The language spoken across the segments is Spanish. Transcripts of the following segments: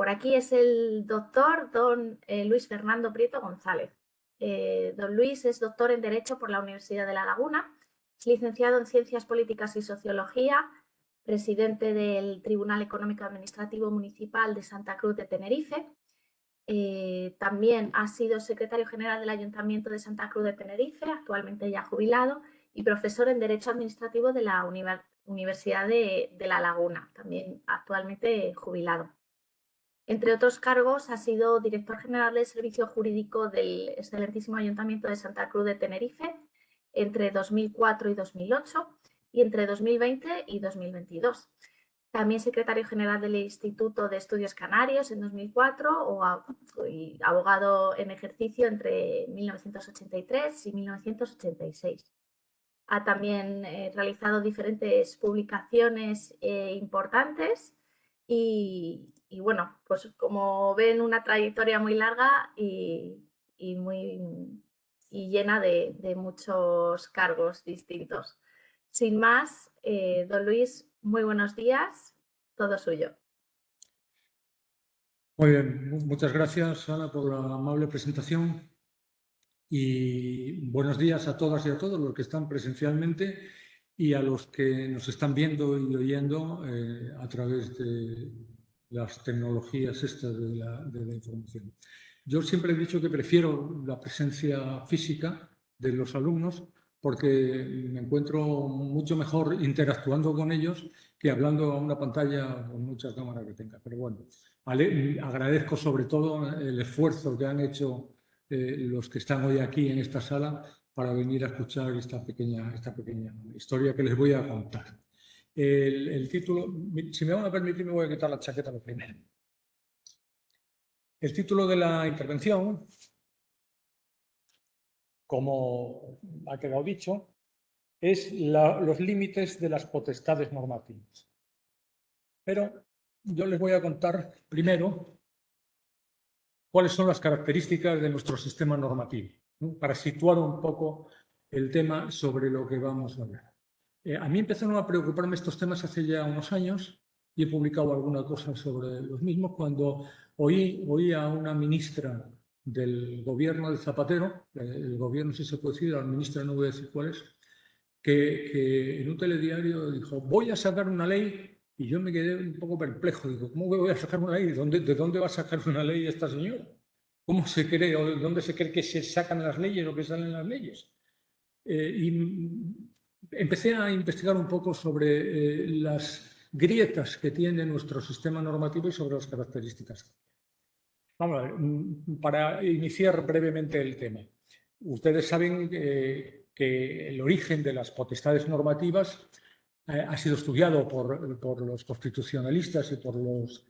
por aquí es el doctor don Luis Fernando Prieto González. Don Luis es doctor en Derecho por la Universidad de La Laguna, es licenciado en Ciencias Políticas y Sociología, presidente del Tribunal Económico Administrativo Municipal de Santa Cruz de Tenerife. También ha sido secretario general del Ayuntamiento de Santa Cruz de Tenerife, actualmente ya jubilado, y profesor en Derecho Administrativo de la Universidad de La Laguna, también actualmente jubilado. Entre otros cargos, ha sido director general del Servicio Jurídico del excelentísimo Ayuntamiento de Santa Cruz de Tenerife entre 2004 y 2008 y entre 2020 y 2022. También secretario general del Instituto de Estudios Canarios en 2004 y abogado en ejercicio entre 1983 y 1986. Ha también realizado diferentes publicaciones importantes y bueno, pues como ven, una trayectoria muy larga y llena de muchos cargos distintos. Sin más, don Luis, muy buenos días, todo suyo. Muy bien, muchas gracias, Ana, por la amable presentación y buenos días a todas y a todos los que están presencialmente y a los que nos están viendo y oyendo a través de las tecnologías estas de la información. Yo siempre he dicho que prefiero la presencia física de los alumnos porque me encuentro mucho mejor interactuando con ellos que hablando a una pantalla con muchas cámaras que tenga. Pero bueno, agradezco sobre todo el esfuerzo que han hecho los que están hoy aquí en esta sala para venir a escuchar esta pequeña historia que les voy a contar. El título, si me van a permitir, me voy a quitar la chaqueta lo primero. El título de la intervención, como ha quedado dicho, es los límites de las potestades normativas. Pero yo les voy a contar primero cuáles son las características de nuestro sistema normativo, ¿no? Para situar un poco el tema sobre lo que vamos a hablar. A mí empezaron a preocuparme estos temas hace ya unos años y he publicado alguna cosa sobre los mismos cuando oí a una ministra del gobierno de Zapatero, el gobierno, si se puede decir, la ministra no voy a decir cuál es, que en un telediario dijo, voy a sacar una ley, y yo me quedé un poco perplejo. Digo, ¿cómo voy a sacar una ley? ¿De dónde va a sacar una ley esta señora? ¿Cómo se cree o de dónde se cree que se sacan las leyes o que salen las leyes? Y empecé a investigar un poco sobre las grietas que tiene nuestro sistema normativo y sobre las características. Vamos a ver, para iniciar brevemente el tema. Ustedes saben que el origen de las potestades normativas ha sido estudiado por los constitucionalistas y por los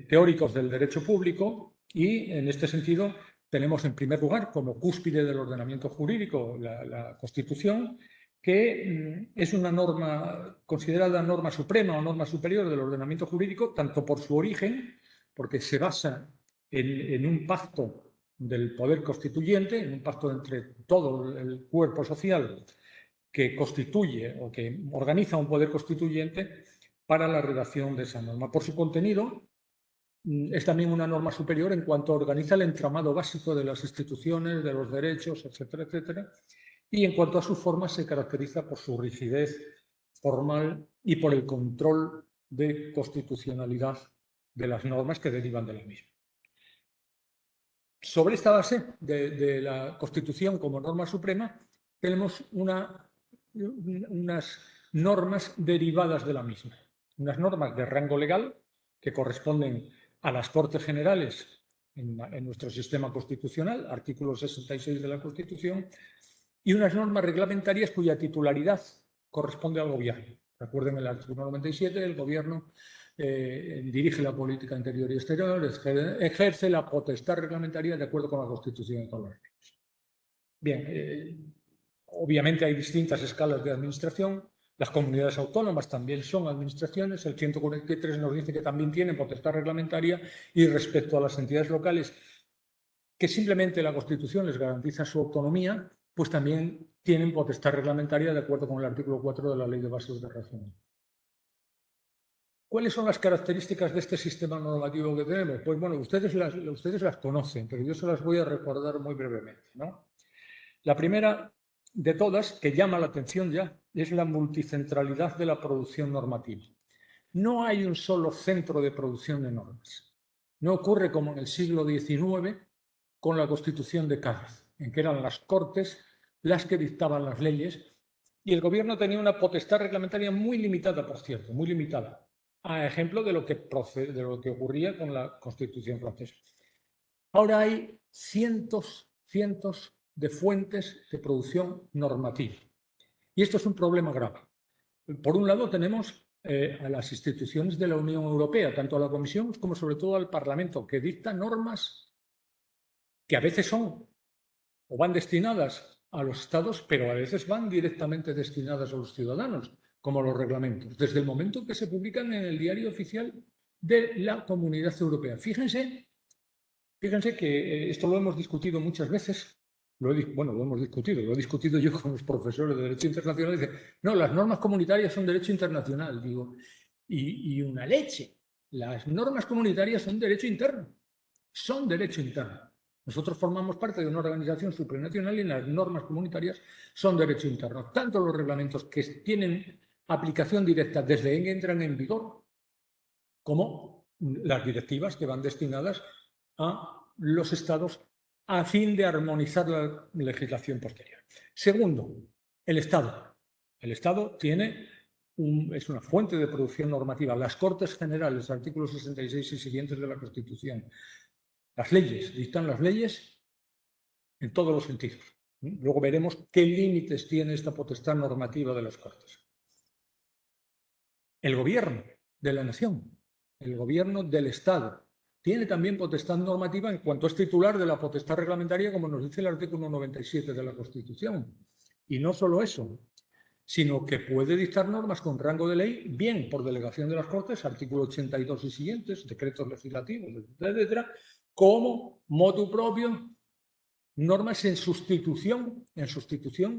teóricos del derecho público y, en este sentido, tenemos en primer lugar como cúspide del ordenamiento jurídico la Constitución, que es una norma considerada norma suprema o norma superior del ordenamiento jurídico, tanto por su origen, porque se basa en un pacto del poder constituyente, en un pacto entre todo el cuerpo social que constituye o que organiza un poder constituyente para la redacción de esa norma. Por su contenido, es también una norma superior en cuanto organiza el entramado básico de las instituciones, de los derechos, etcétera, etcétera. Y en cuanto a su forma, se caracteriza por su rigidez formal y por el control de constitucionalidad de las normas que derivan de la misma. Sobre esta base de la Constitución como norma suprema, tenemos unas normas derivadas de la misma. Unas normas de rango legal que corresponden a las Cortes Generales en nuestro sistema constitucional, artículo 66 de la Constitución, y unas normas reglamentarias cuya titularidad corresponde al Gobierno. Recuerden el artículo 97, el Gobierno dirige la política interior y exterior, ejerce la potestad reglamentaria de acuerdo con la Constitución y con las leyes. Bien, obviamente hay distintas escalas de administración. Las comunidades autónomas también son administraciones. El 143 nos dice que también tienen potestad reglamentaria y respecto a las entidades locales, que simplemente la Constitución les garantiza su autonomía, pues también tienen potestad reglamentaria de acuerdo con el artículo 4 de la Ley de Bases de Régimen. ¿Cuáles son las características de este sistema normativo que tenemos? Pues bueno, ustedes las conocen, pero yo se las voy a recordar muy brevemente, ¿no? La primera de todas, que llama la atención ya, es la multicentralidad de la producción normativa. No hay un solo centro de producción de normas. No ocurre como en el siglo XIX con la Constitución de Cádiz, en que eran las Cortes las que dictaban las leyes y el gobierno tenía una potestad reglamentaria muy limitada, por cierto, muy limitada, a ejemplo de lo que ocurría con la Constitución francesa. Ahora hay cientos de fuentes de producción normativa. Y esto es un problema grave. Por un lado tenemos a las instituciones de la Unión Europea, tanto a la Comisión como sobre todo al Parlamento, que dictan normas que a veces son o van destinadas a los estados, pero a veces van directamente destinadas a los ciudadanos, como los reglamentos, desde el momento que se publican en el diario oficial de la Comunidad Europea. Fíjense que esto lo hemos discutido muchas veces. Lo he discutido yo con los profesores de Derecho Internacional. Dicen, no, las normas comunitarias son derecho internacional. Digo, y una leche. Las normas comunitarias son derecho interno. Son derecho interno. Nosotros formamos parte de una organización supranacional y las normas comunitarias son derecho interno. Tanto los reglamentos que tienen aplicación directa desde que entran en vigor, como las directivas que van destinadas a los estados a fin de armonizar la legislación posterior. Segundo, el Estado. El Estado es una fuente de producción normativa. Las Cortes Generales, artículos 66 y siguientes de la Constitución. Las leyes, dictan las leyes en todos los sentidos. Luego veremos qué límites tiene esta potestad normativa de las Cortes. El gobierno de la nación, el gobierno del Estado, tiene también potestad normativa en cuanto es titular de la potestad reglamentaria, como nos dice el artículo 97 de la Constitución. Y no solo eso, sino que puede dictar normas con rango de ley, bien por delegación de las Cortes, artículo 82 y siguientes, decretos legislativos, etcétera, como motu propio, normas en sustitución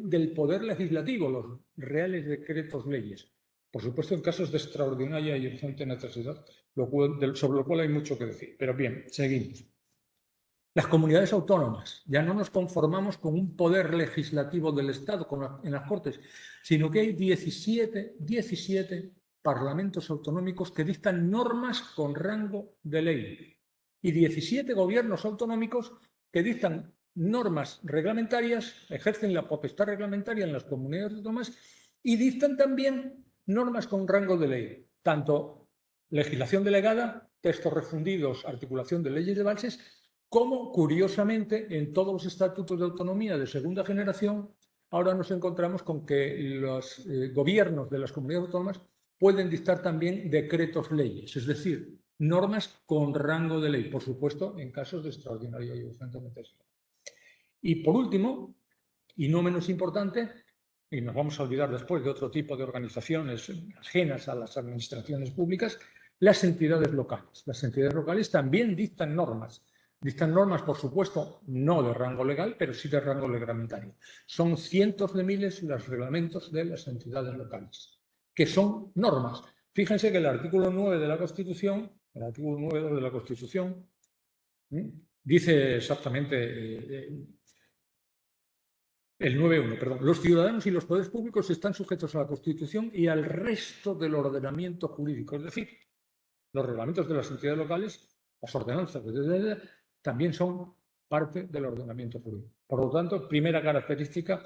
del poder legislativo, los reales decretos leyes. Por supuesto, en casos de extraordinaria y urgente necesidad, sobre lo cual hay mucho que decir. Pero bien, seguimos. Las comunidades autónomas. Ya no nos conformamos con un poder legislativo del Estado en las Cortes, sino que hay 17 parlamentos autonómicos que dictan normas con rango de ley y 17 gobiernos autonómicos que dictan normas reglamentarias, ejercen la potestad reglamentaria en las comunidades autónomas y dictan también normas con rango de ley, tanto legislación delegada, textos refundidos, articulación de leyes de bases, como, curiosamente, en todos los estatutos de autonomía de segunda generación, ahora nos encontramos con que los gobiernos de las comunidades autónomas pueden dictar también decretos leyes, es decir, normas con rango de ley, por supuesto, en casos de extraordinaria y urgente necesidad. Y por último, y no menos importante, y nos vamos a olvidar después de otro tipo de organizaciones ajenas a las administraciones públicas, las entidades locales. Las entidades locales también dictan normas. Dictan normas, por supuesto, no de rango legal, pero sí de rango reglamentario. Son cientos de miles los reglamentos de las entidades locales, que son normas. Fíjense que el artículo 9 de la Constitución, dice exactamente... El 9.1, perdón. Los ciudadanos y los poderes públicos están sujetos a la Constitución y al resto del ordenamiento jurídico. Es decir, los reglamentos de las entidades locales, las ordenanzas, también son parte del ordenamiento jurídico. Por lo tanto, primera característica,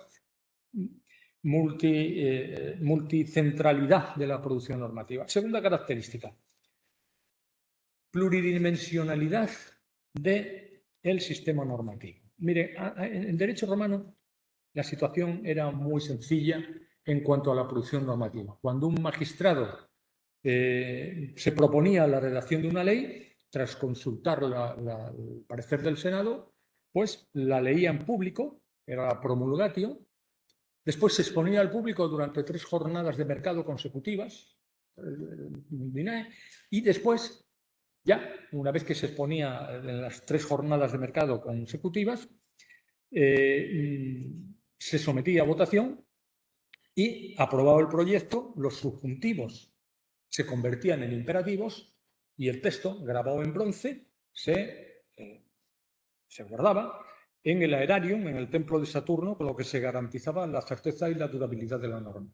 multicentralidad de la producción normativa. Segunda característica, pluridimensionalidad del sistema normativo. Mire, en derecho romano la situación era muy sencilla en cuanto a la producción normativa. Cuando un magistrado se proponía la redacción de una ley, tras consultar el parecer del Senado, pues la leía en público, era la promulgatio, después se exponía al público durante 3 jornadas de mercado consecutivas, y después, ya, una vez que se exponía en las 3 jornadas de mercado consecutivas, se sometía a votación y aprobaba el proyecto, los subjuntivos se convertían en imperativos y el texto, grabado en bronce, se guardaba en el aerarium, en el templo de Saturno, con lo que se garantizaba la certeza y la durabilidad de la norma.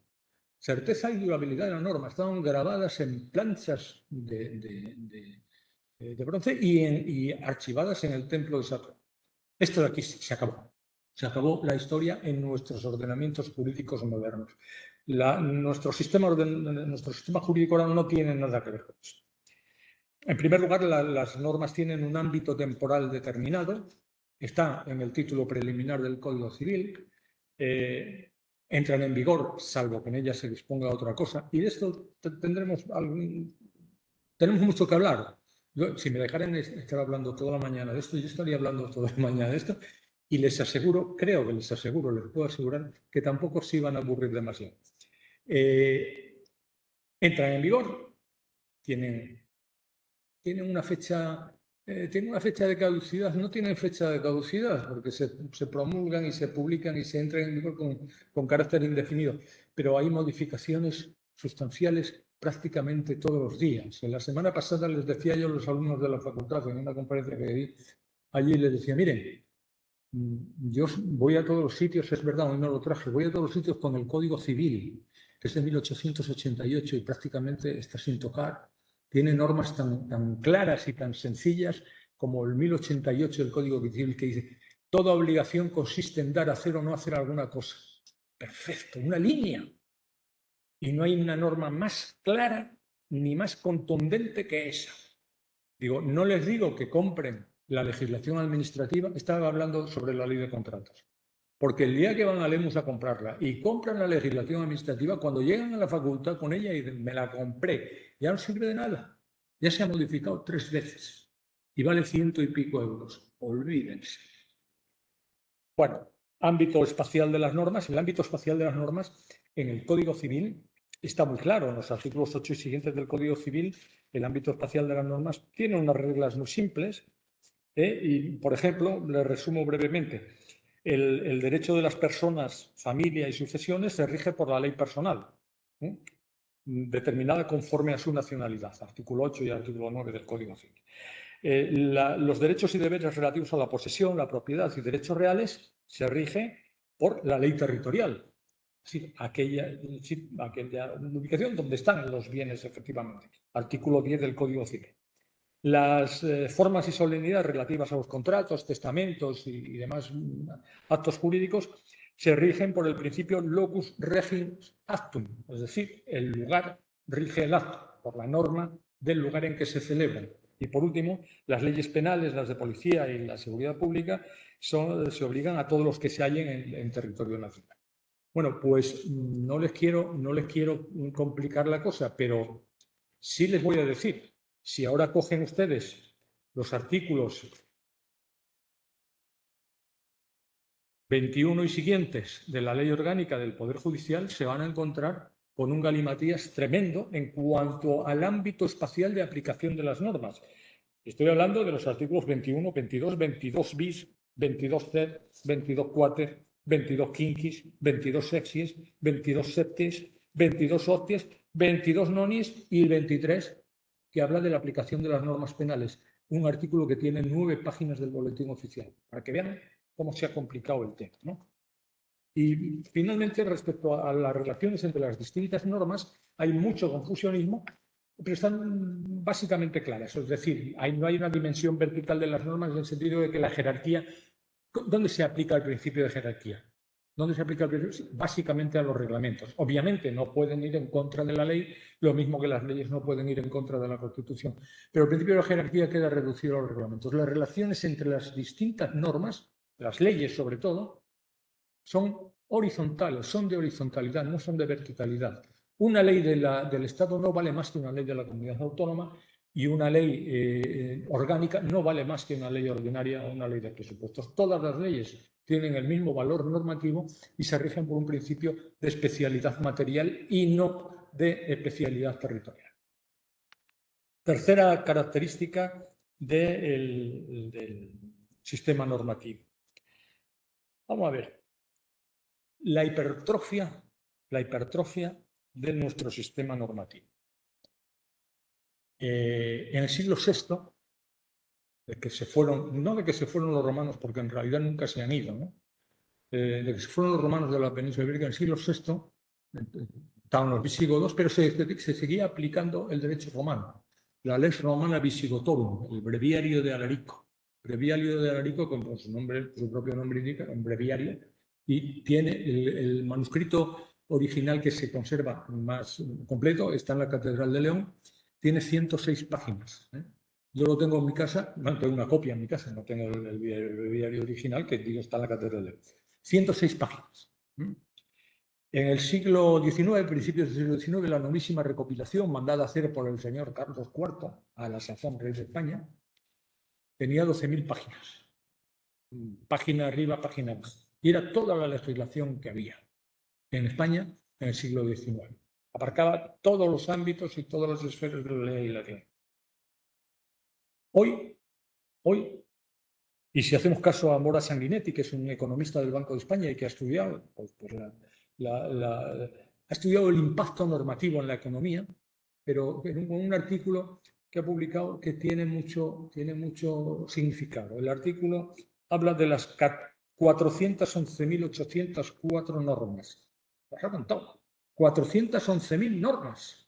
Certeza y durabilidad de la norma estaban grabadas en planchas de bronce y archivadas en el templo de Saturno. Esto de aquí se acabó. Se acabó la historia en nuestros ordenamientos jurídicos modernos. Nuestro sistema jurídico ahora no tiene nada que ver con esto. En primer lugar, las normas tienen un ámbito temporal determinado. Está en el título preliminar del Código Civil. Entran en vigor, salvo que en ellas se disponga otra cosa. Y de esto tenemos mucho que hablar. Si me dejaran estar hablando toda la mañana de esto, yo estaría hablando toda la mañana de esto. Y les aseguro, creo que les puedo asegurar que tampoco se iban a aburrir demasiado. Entran en vigor, tienen una fecha de caducidad. No tienen fecha de caducidad porque se promulgan y se publican y se entran en vigor con carácter indefinido. Pero hay modificaciones sustanciales prácticamente todos los días. En la semana pasada les decía yo a los alumnos de la facultad, en una conferencia que di allí, les decía, miren, yo voy a todos los sitios, es verdad, hoy no lo traje, voy a todos los sitios con el Código Civil, que es de 1888 y prácticamente está sin tocar. Tiene normas tan claras y tan sencillas como el 1088 del Código Civil, que dice: toda obligación consiste en dar, hacer o no hacer alguna cosa. Perfecto, una línea. Y no hay una norma más clara ni más contundente que esa. Digo, no les digo que compren la legislación administrativa, estaba hablando sobre la ley de contratos. Porque el día que van a Lemus a comprarla y compran la legislación administrativa, cuando llegan a la facultad con ella y dicen, me la compré, ya no sirve de nada. Ya se ha modificado 3 veces y vale 100 y pico euros. Olvídense. Bueno, ámbito espacial de las normas. El ámbito espacial de las normas en el Código Civil está muy claro. En los artículos 8 y siguientes del Código Civil, el ámbito espacial de las normas tiene unas reglas muy simples. Y, por ejemplo, les resumo brevemente. El derecho de las personas, familia y sucesiones se rige por la ley personal, determinada conforme a su nacionalidad, artículo 8 y artículo 9 del Código Civil. Los derechos y deberes relativos a la posesión, la propiedad y derechos reales se rige por la ley territorial, es decir, aquella ubicación donde están los bienes efectivamente, artículo 10 del Código Civil. Las formas y solemnidades relativas a los contratos, testamentos y demás actos jurídicos se rigen por el principio locus regis actum, es decir, el lugar rige el acto, por la norma del lugar en que se celebran. Y por último, las leyes penales, las de policía y la seguridad pública se obligan a todos los que se hallen en territorio nacional. Bueno, pues no les quiero complicar la cosa, pero sí les voy a decir. Si ahora cogen ustedes los artículos 21 y siguientes de la Ley Orgánica del Poder Judicial, se van a encontrar con un galimatías tremendo en cuanto al ámbito espacial de aplicación de las normas. Estoy hablando de los artículos 21, 22, 22 bis, 22 ter, 22 quater, 22 quinquis, 22 sexis, 22 septies, 22 octies, 22 nonis y el 23, que habla de la aplicación de las normas penales, un artículo que tiene 9 páginas del boletín oficial, para que vean cómo se ha complicado el tema, ¿no? Y finalmente, respecto a las relaciones entre las distintas normas, hay mucho confusionismo, pero están básicamente claras. Es decir, no hay una dimensión vertical de las normas en el sentido de que la jerarquía, ¿dónde se aplica el principio de jerarquía? ¿Dónde se aplica el principio? Básicamente a los reglamentos. Obviamente no pueden ir en contra de la ley, lo mismo que las leyes no pueden ir en contra de la Constitución. Pero el principio de la jerarquía queda reducido a los reglamentos. Las relaciones entre las distintas normas, las leyes sobre todo, son horizontales, son de horizontalidad, no son de verticalidad. Una ley del Estado no vale más que una ley de la comunidad autónoma y una ley orgánica no vale más que una ley ordinaria o una ley de presupuestos. Todas las leyes tienen el mismo valor normativo y se rigen por un principio de especialidad material y no de especialidad territorial. Tercera característica del sistema normativo. Vamos a ver. La hipertrofia de nuestro sistema normativo. En el siglo VI, de que se fueron, no de que se fueron los romanos, porque en realidad nunca se han ido, ¿no? De que se fueron los romanos de la península ibérica, en el siglo VI estaban los visigodos, pero se seguía aplicando el derecho romano. La Lex Romana Visigotorum, el breviario de Alarico. Breviario de Alarico, como su nombre, su propio nombre indica, un breviario, y tiene el manuscrito original que se conserva más completo, está en la Catedral de León, tiene 106 páginas. Yo lo tengo en mi casa, no tengo una copia en mi casa, no tengo el breviario original, que digo está en la Catedral de León. 106 páginas. En el siglo XIX, principios del siglo XIX, la novísima recopilación mandada a hacer por el señor Carlos IV, a la sazón rey de España, tenía 12.000 páginas. Página arriba, página abajo. Y era toda la legislación que había en España en el siglo XIX. Abarcaba todos los ámbitos y todas las esferas de la legislación. Hoy, y si hacemos caso a Mora Sanguinetti, que es un economista del Banco de España y que ha estudiado, ha estudiado el impacto normativo en la economía, pero en un artículo que ha publicado que tiene mucho significado. El artículo habla de las 411.804 normas. Las ha contado. 411.000 normas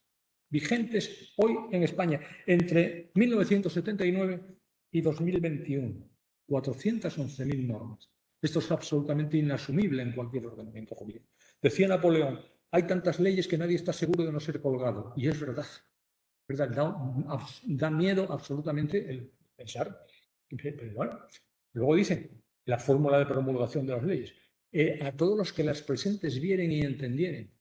vigentes hoy en España, entre 1979 y 2021. 411.000 normas. Esto es absolutamente inasumible en cualquier ordenamiento jurídico. Decía Napoleón, hay tantas leyes que nadie está seguro de no ser colgado. Y es verdad. Da miedo absolutamente el pensar. Pero bueno, luego dice la fórmula de promulgación de las leyes. A todos los que las presentes vieren y entendieren.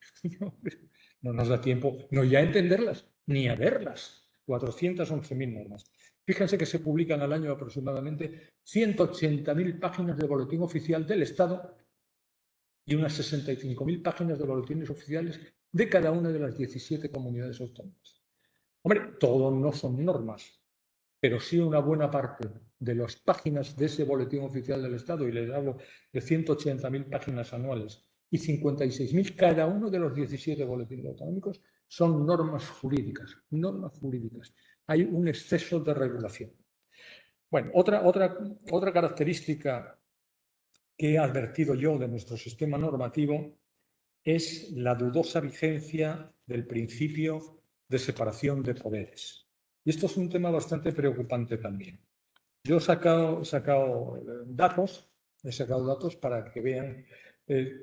No nos da tiempo no ya a entenderlas, ni a verlas. 411.000 normas. Fíjense que se publican al año aproximadamente 180.000 páginas de boletín oficial del Estado y unas 65.000 páginas de boletines oficiales de cada una de las 17 comunidades autónomas. Hombre, todo no son normas, pero sí una buena parte de las páginas de ese boletín oficial del Estado, y les hablo de 180.000 páginas anuales y 56.000 cada uno de los 17 boletines autonómicos, son normas jurídicas, normas jurídicas. Hay un exceso de regulación. Bueno, otra característica que he advertido yo de nuestro sistema normativo es la dudosa vigencia del principio de separación de poderes. Y esto es un tema bastante preocupante también. Yo he sacado datos para que vean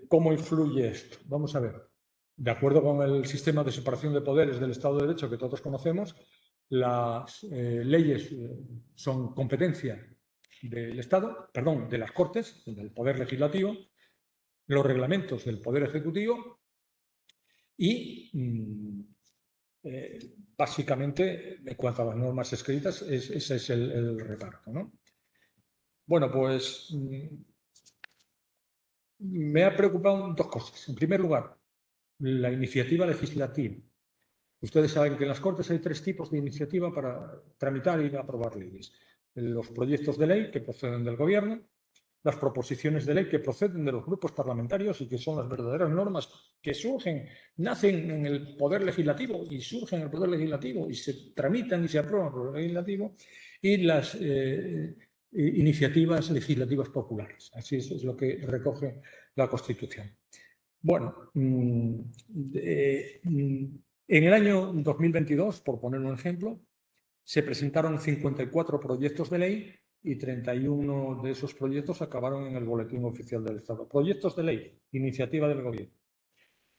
cómo influye esto. Vamos a ver. De acuerdo con el sistema de separación de poderes del Estado de Derecho que todos conocemos, las leyes son competencia del Estado, perdón, de las Cortes, del Poder Legislativo, los reglamentos del Poder Ejecutivo y básicamente, en cuanto a las normas escritas, ese es el reparto, ¿no? Bueno, pues me ha preocupado dos cosas. En primer lugar, la iniciativa legislativa. Ustedes saben que en las Cortes hay tres tipos de iniciativa para tramitar y aprobar leyes. Los proyectos de ley que proceden del Gobierno, las proposiciones de ley que proceden de los grupos parlamentarios y que son las verdaderas normas que nacen en el Poder Legislativo y surgen en el Poder Legislativo y se tramitan y se aprueban por el Poder Legislativo, y las iniciativas legislativas populares. Así es lo que recoge la Constitución. Bueno, en el año 2022, por poner un ejemplo, se presentaron 54 proyectos de ley y 31 de esos proyectos acabaron en el Boletín Oficial del Estado. Proyectos de ley, iniciativa del Gobierno.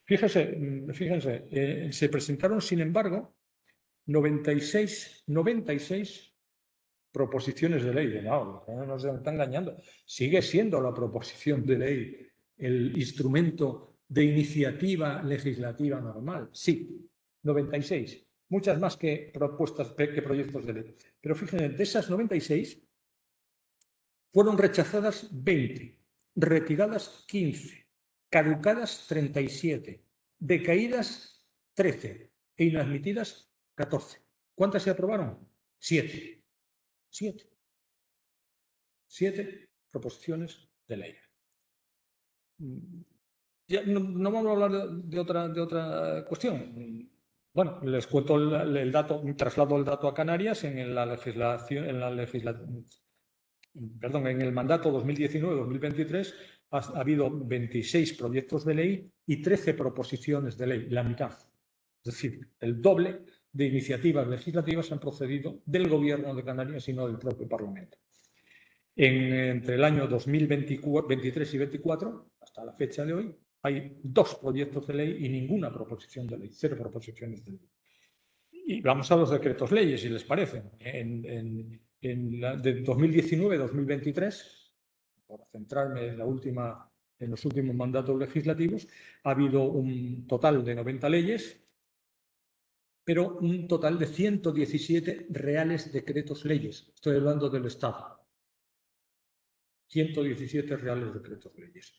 Fíjense, se presentaron, sin embargo, 96 proposiciones de ley. No nos está engañando. Sigue siendo la proposición de ley el instrumento de iniciativa legislativa normal. Sí, 96. Muchas más que proyectos de ley. Pero fíjense, de esas 96 fueron rechazadas 20, retiradas 15, caducadas 37, decaídas 13 e inadmitidas 14. ¿Cuántas se aprobaron? 7. 7 proposiciones de ley. Ya no vamos a hablar de otra cuestión. Bueno, les cuento el dato, traslado el dato a Canarias en el mandato 2019-2023 ha habido 26 proyectos de ley y 13 proposiciones de ley, la mitad. Es decir, el doble de iniciativas legislativas han procedido del Gobierno de Canarias y no del propio Parlamento. Entre el año 2023 y 2024, hasta la fecha de hoy, hay 2 proyectos de ley y ninguna proposición de ley, 0 proposiciones de ley. Y vamos a los decretos leyes, si les parece. De 2019-2023, por centrarme en los últimos mandatos legislativos, ha habido un total de 90 leyes, pero un total de 117 reales decretos leyes. Estoy hablando del Estado. 117 reales decretos leyes.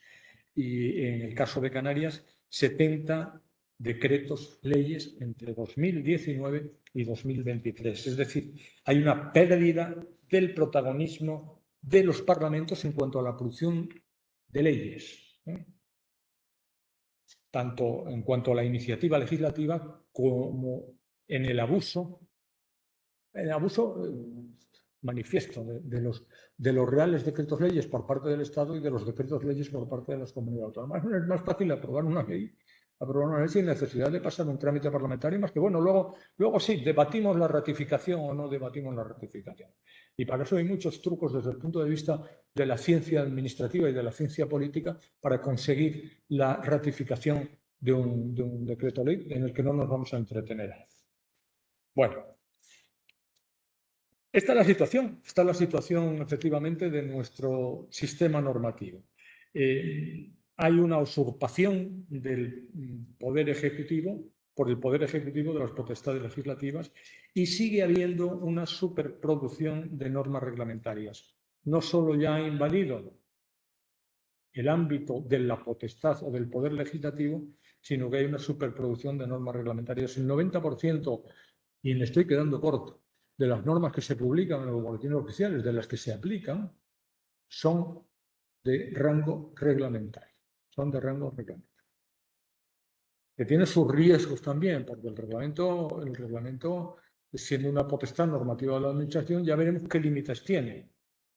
Y en el caso de Canarias, 70 decretos leyes entre 2019 y 2023. Es decir, hay una pérdida del protagonismo de los parlamentos en cuanto a la producción de leyes, tanto en cuanto a la iniciativa legislativa como en el abuso manifiesto de los reales decretos leyes por parte del Estado y de los decretos leyes por parte de las comunidades autónomas. Es más fácil aprobar una ley sin necesidad de pasar un trámite parlamentario, más que bueno, luego sí, debatimos la ratificación o no debatimos la ratificación. Y para eso hay muchos trucos desde el punto de vista de la ciencia administrativa y de la ciencia política para conseguir la ratificación de un decreto ley en el que no nos vamos a entretener. Bueno, esta es la situación efectivamente de nuestro sistema normativo. Hay una usurpación del Poder Ejecutivo por el Poder Ejecutivo de las potestades legislativas y sigue habiendo una superproducción de normas reglamentarias. No solo ya ha invadido el ámbito de la potestad o del Poder Legislativo, sino que hay una superproducción de normas reglamentarias. El 90%, y me estoy quedando corto, de las normas que se publican en los boletines oficiales, de las que se aplican, son de rango reglamentario. Son de rango reglamentario. Que tiene sus riesgos también, porque el reglamento, siendo una potestad normativa de la Administración, ya veremos qué límites tiene,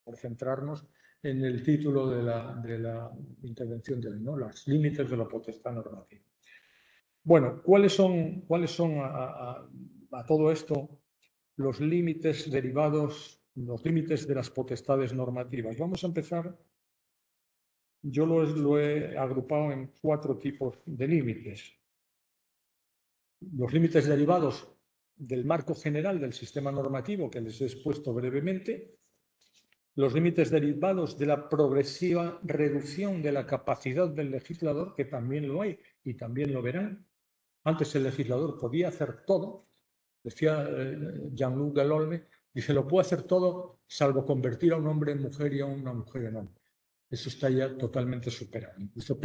por centrarnos en el título de la intervención de hoy, ¿no? Los límites de la potestad normativa. Bueno, ¿cuáles son a todo esto los límites derivados, los límites de las potestades normativas? Vamos a empezar. Yo lo he agrupado en 4 tipos de límites. Los límites derivados del marco general del sistema normativo, que les he expuesto brevemente. Los límites derivados de la progresiva reducción de la capacidad del legislador, que también lo hay y también lo verán. Antes el legislador podía hacer todo, decía Jean-Luc Delolme, dice, lo puede hacer todo salvo convertir a un hombre en mujer y a una mujer en hombre. Eso está ya totalmente superado. Incluso,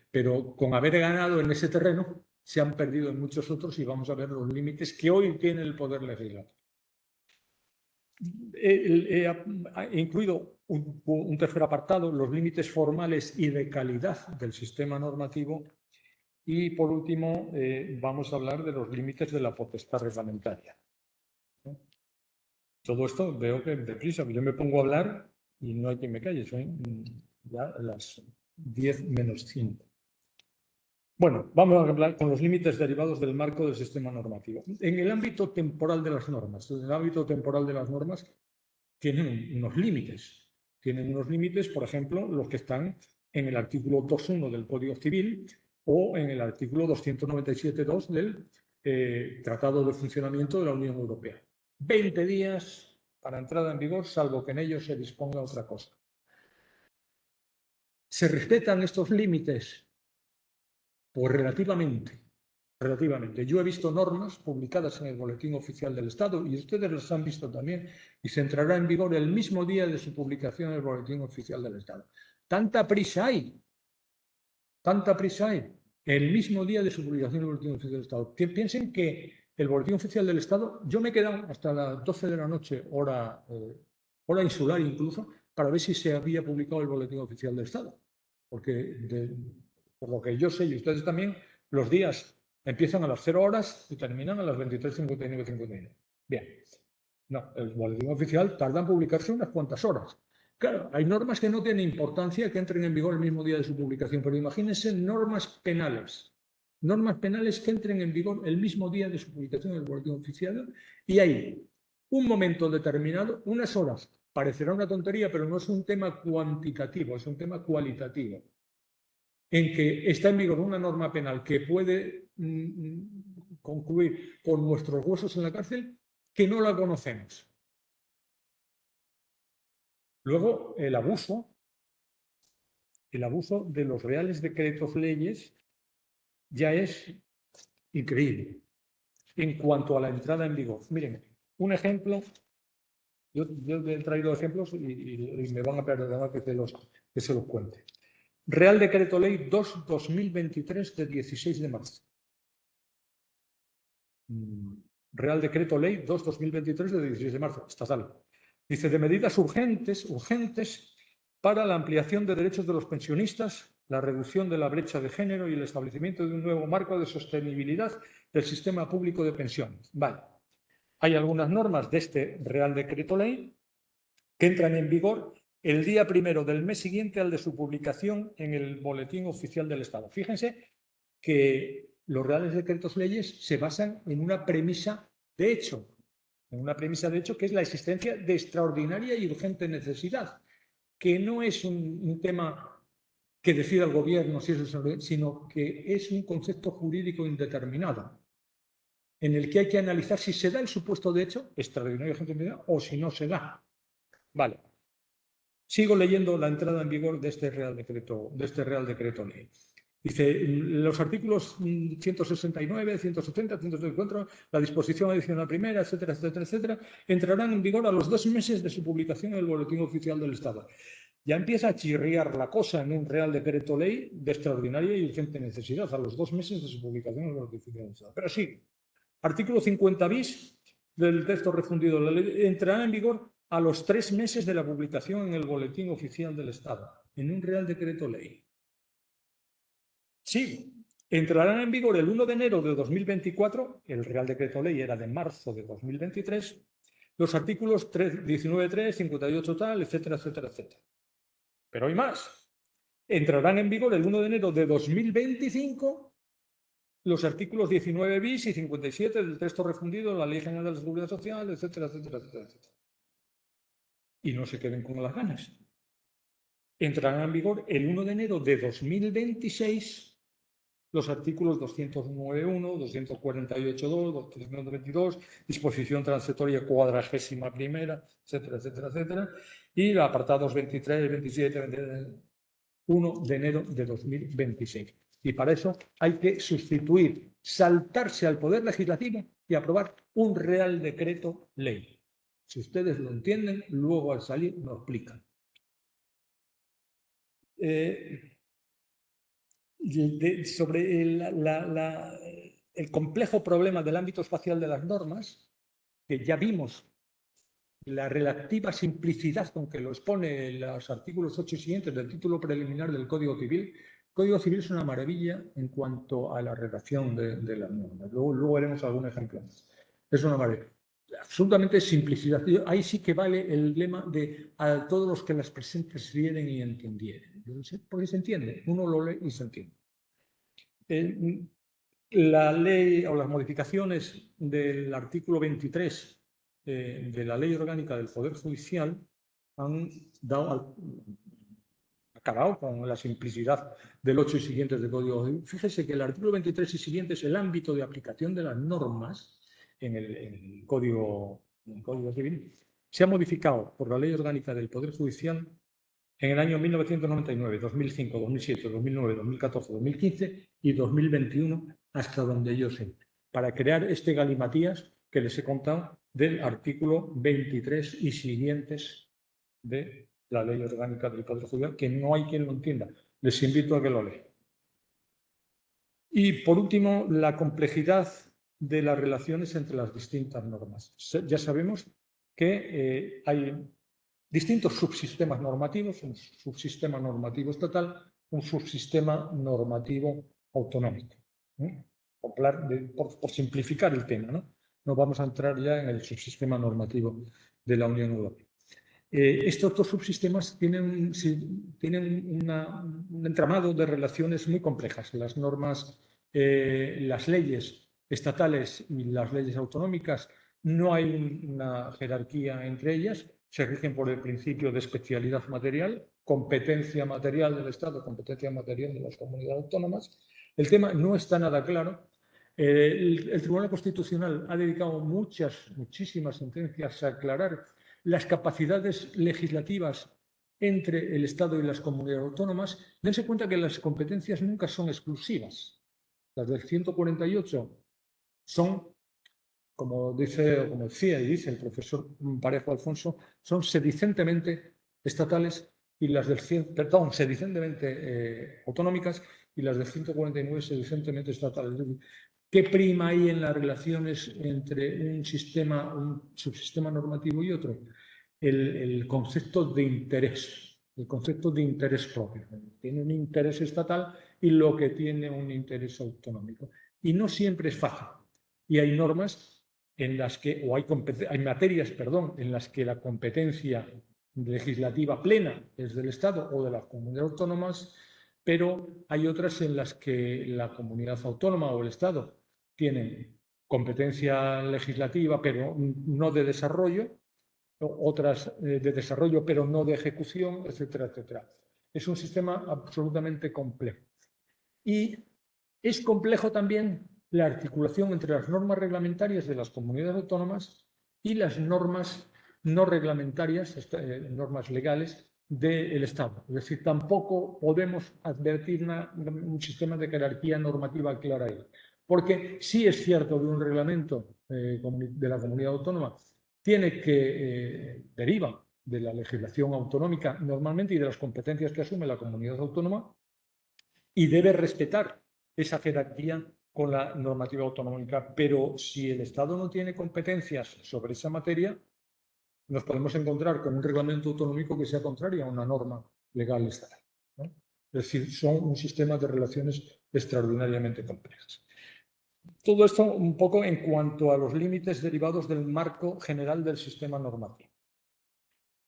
pero con haber ganado en ese terreno, se han perdido en muchos otros y vamos a ver los límites que hoy tiene el Poder Legislativo. He incluido un tercer apartado, los límites formales y de calidad del sistema normativo. Y por último, vamos a hablar de los límites de la potestad reglamentaria. Todo esto veo que deprisa, yo me pongo a hablar y no hay quien me calle, son ya las 10 menos 5. Bueno, vamos a hablar con los límites derivados del marco del sistema normativo. En el ámbito temporal de las normas, tienen unos límites. Tienen unos límites, por ejemplo, los que están en el artículo 2.1 del Código Civil o en el artículo 297.2 del Tratado de Funcionamiento de la Unión Europea. 20 días para entrada en vigor, salvo que en ellos se disponga otra cosa. ¿Se respetan estos límites? Pues relativamente. Yo he visto normas publicadas en el Boletín Oficial del Estado y ustedes las han visto también y se entrará en vigor el mismo día de su publicación en el Boletín Oficial del Estado. Tanta prisa hay. El mismo día de su publicación en el Boletín Oficial del Estado. Piensen que el Boletín Oficial del Estado, yo me he quedado hasta las 12 de la noche, hora insular incluso, para ver si se había publicado el Boletín Oficial del Estado. Porque por lo que yo sé y ustedes también, los días Empiezan a las 0 horas y terminan a las 23:59:59. Bien. No, el boletín oficial tarda en publicarse unas cuantas horas. Claro, hay normas que no tienen importancia que entren en vigor el mismo día de su publicación, pero imagínense normas penales. Normas penales que entren en vigor el mismo día de su publicación en el boletín oficial, y hay un momento determinado, unas horas. Parecerá una tontería, pero no es un tema cuantitativo, es un tema cualitativo, en que está en vigor una norma penal que puede concluir con nuestros huesos en la cárcel, que no la conocemos. Luego, el abuso de los reales decretos leyes ya es increíble en cuanto a la entrada en vigor. Miren, un ejemplo, yo he traído ejemplos y me van a perdonar que se los cuente. Real Decreto Ley 2/2023 de 16 de marzo. Real Decreto Ley 2/2023 de 16 de marzo, estatal. Dice, de medidas urgentes para la ampliación de derechos de los pensionistas, la reducción de la brecha de género y el establecimiento de un nuevo marco de sostenibilidad del sistema público de pensiones. Vale. Hay algunas normas de este Real Decreto Ley que entran en vigor el día primero del mes siguiente al de su publicación en el Boletín Oficial del Estado. Fíjense que los reales decretos leyes se basan en una premisa de hecho, que es la existencia de extraordinaria y urgente necesidad, que no es un tema que decida el gobierno, sino que es un concepto jurídico indeterminado, en el que hay que analizar si se da el supuesto de hecho, extraordinaria y urgente necesidad, o si no se da. Vale. Sigo leyendo la entrada en vigor de este Real Decreto Ley. Dice, los artículos 169, 170, 174, la disposición adicional primera, etcétera, etcétera, etcétera, entrarán en vigor a los 2 meses de su publicación en el Boletín Oficial del Estado. Ya empieza a chirriar la cosa en un Real Decreto Ley de extraordinaria y urgente necesidad, a los 2 meses de su publicación en el Boletín Oficial del Estado. Pero sí, artículo 50 bis del texto refundido de la ley entrará en vigor a los 3 meses de la publicación en el Boletín Oficial del Estado, en un Real Decreto Ley. Sí, entrarán en vigor el 1 de enero de 2024, el Real Decreto Ley era de marzo de 2023, los artículos 19.3, 58 tal, etcétera, etcétera, etcétera. Pero hay más. Entrarán en vigor el 1 de enero de 2025 los artículos 19 bis y 57 del texto refundido de la Ley General de la Seguridad Social, etcétera, etcétera, etcétera, etcétera. Y no se queden con las ganas. Entrarán en vigor el 1 de enero de 2026 los artículos 209.1, 248.2, 222, disposición transitoria 41ª, etcétera, etcétera, etcétera, y los apartados 23, 27, 1 de enero de 2026. Y para eso hay que sustituir, saltarse al Poder Legislativo y aprobar un Real Decreto Ley. Si ustedes lo entienden, luego al salir lo explican. Sobre el complejo problema del ámbito espacial de las normas, que ya vimos la relativa simplicidad con que lo expone los artículos 8 y siguientes del título preliminar del Código Civil. El Código Civil es una maravilla en cuanto a la redacción de las normas. Luego veremos algún ejemplo. Es una maravilla. Absolutamente simplicidad. Ahí sí que vale el lema de a todos los que las presentes vieren y entendieren. Porque se entiende. Uno lo lee y se entiende. La ley o las modificaciones del artículo 23 de la Ley Orgánica del Poder Judicial han acabado con la simplicidad del 8 y siguientes del Código Civil. Fíjese que el artículo 23 y siguientes, el ámbito de aplicación de las normas en el Código Civil, se ha modificado por la Ley Orgánica del Poder Judicial en el año 1999, 2005, 2007, 2009, 2014, 2015 y 2021, hasta donde yo sé, para crear este galimatías que les he contado del artículo 23 y siguientes de la Ley Orgánica del Poder Judicial, que no hay quien lo entienda. Les invito a que lo lean. Y por último, la complejidad de las relaciones entre las distintas normas. Ya sabemos que hay distintos subsistemas normativos, un subsistema normativo estatal, un subsistema normativo autonómico. por simplificar el tema, ¿no? No vamos a entrar ya en el subsistema normativo de la Unión Europea. Estos dos subsistemas tienen un entramado de relaciones muy complejas. Las normas, las leyes estatales y las leyes autonómicas, no hay una jerarquía entre ellas, se rigen por el principio de especialidad material, competencia material del Estado, competencia material de las comunidades autónomas. El tema no está nada claro. El Tribunal Constitucional ha dedicado muchísimas sentencias a aclarar las capacidades legislativas entre el Estado y las comunidades autónomas. Dense cuenta que las competencias nunca son exclusivas. Las del 148 son, como decía y dice el profesor Parejo Alfonso, son sedicentemente estatales y las del sedicentemente autonómicas, y las del 149 sedicentemente estatales. ¿Qué prima hay en las relaciones entre un subsistema normativo y otro? El concepto de interés, el concepto de interés propio. Tiene un interés estatal y lo que tiene un interés autonómico. Y no siempre es fácil. Y hay normas en las que, o hay materias, en las que la competencia legislativa plena es del Estado o de las comunidades autónomas, pero hay otras en las que la comunidad autónoma o el Estado tienen competencia legislativa, pero no de desarrollo, otras de desarrollo, pero no de ejecución, etcétera, etcétera. Es un sistema absolutamente complejo. Y es complejo también la articulación entre las normas reglamentarias de las comunidades autónomas y las normas no reglamentarias, normas legales del Estado. Es decir, tampoco podemos advertir un sistema de jerarquía normativa clara ahí. Porque sí es cierto que un reglamento de la comunidad autónoma tiene que deriva de la legislación autonómica normalmente y de las competencias que asume la comunidad autónoma, y debe respetar esa jerarquía con la normativa autonómica. Pero si el Estado no tiene competencias sobre esa materia, nos podemos encontrar con un reglamento autonómico que sea contrario a una norma legal estatal, ¿no? Es decir, son un sistema de relaciones extraordinariamente complejas. Todo esto un poco en cuanto a los límites derivados del marco general del sistema normativo.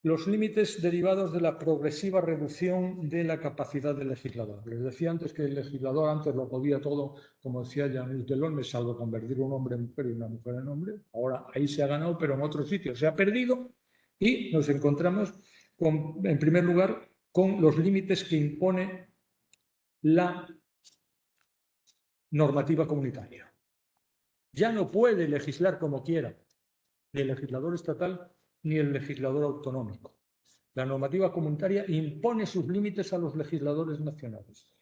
Los límites derivados de la progresiva reducción de la capacidad del legislador. Les decía antes que el legislador antes lo podía todo, como decía Jean Delorme, salvo convertir un hombre en mujer y una mujer en hombre. Ahora ahí se ha ganado, pero en otros sitios se ha perdido, y nos encontramos, en primer lugar, con los límites que impone la normativa comunitaria. Ya no puede legislar como quiera ni el legislador estatal ni el legislador autonómico. La normativa comunitaria impone sus límites a los legisladores nacionales.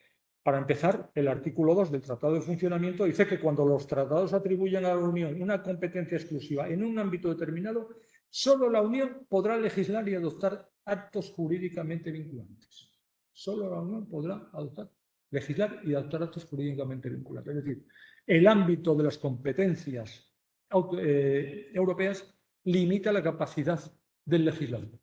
Para empezar, el artículo 2 del Tratado de Funcionamiento dice que cuando los tratados atribuyen a la Unión una competencia exclusiva en un ámbito determinado, solo la Unión podrá legislar y adoptar actos jurídicamente vinculantes. Solo la Unión podrá legislar y adoptar actos jurídicamente vinculantes. Es decir, el ámbito de las competencias europeas limita la capacidad del legislador.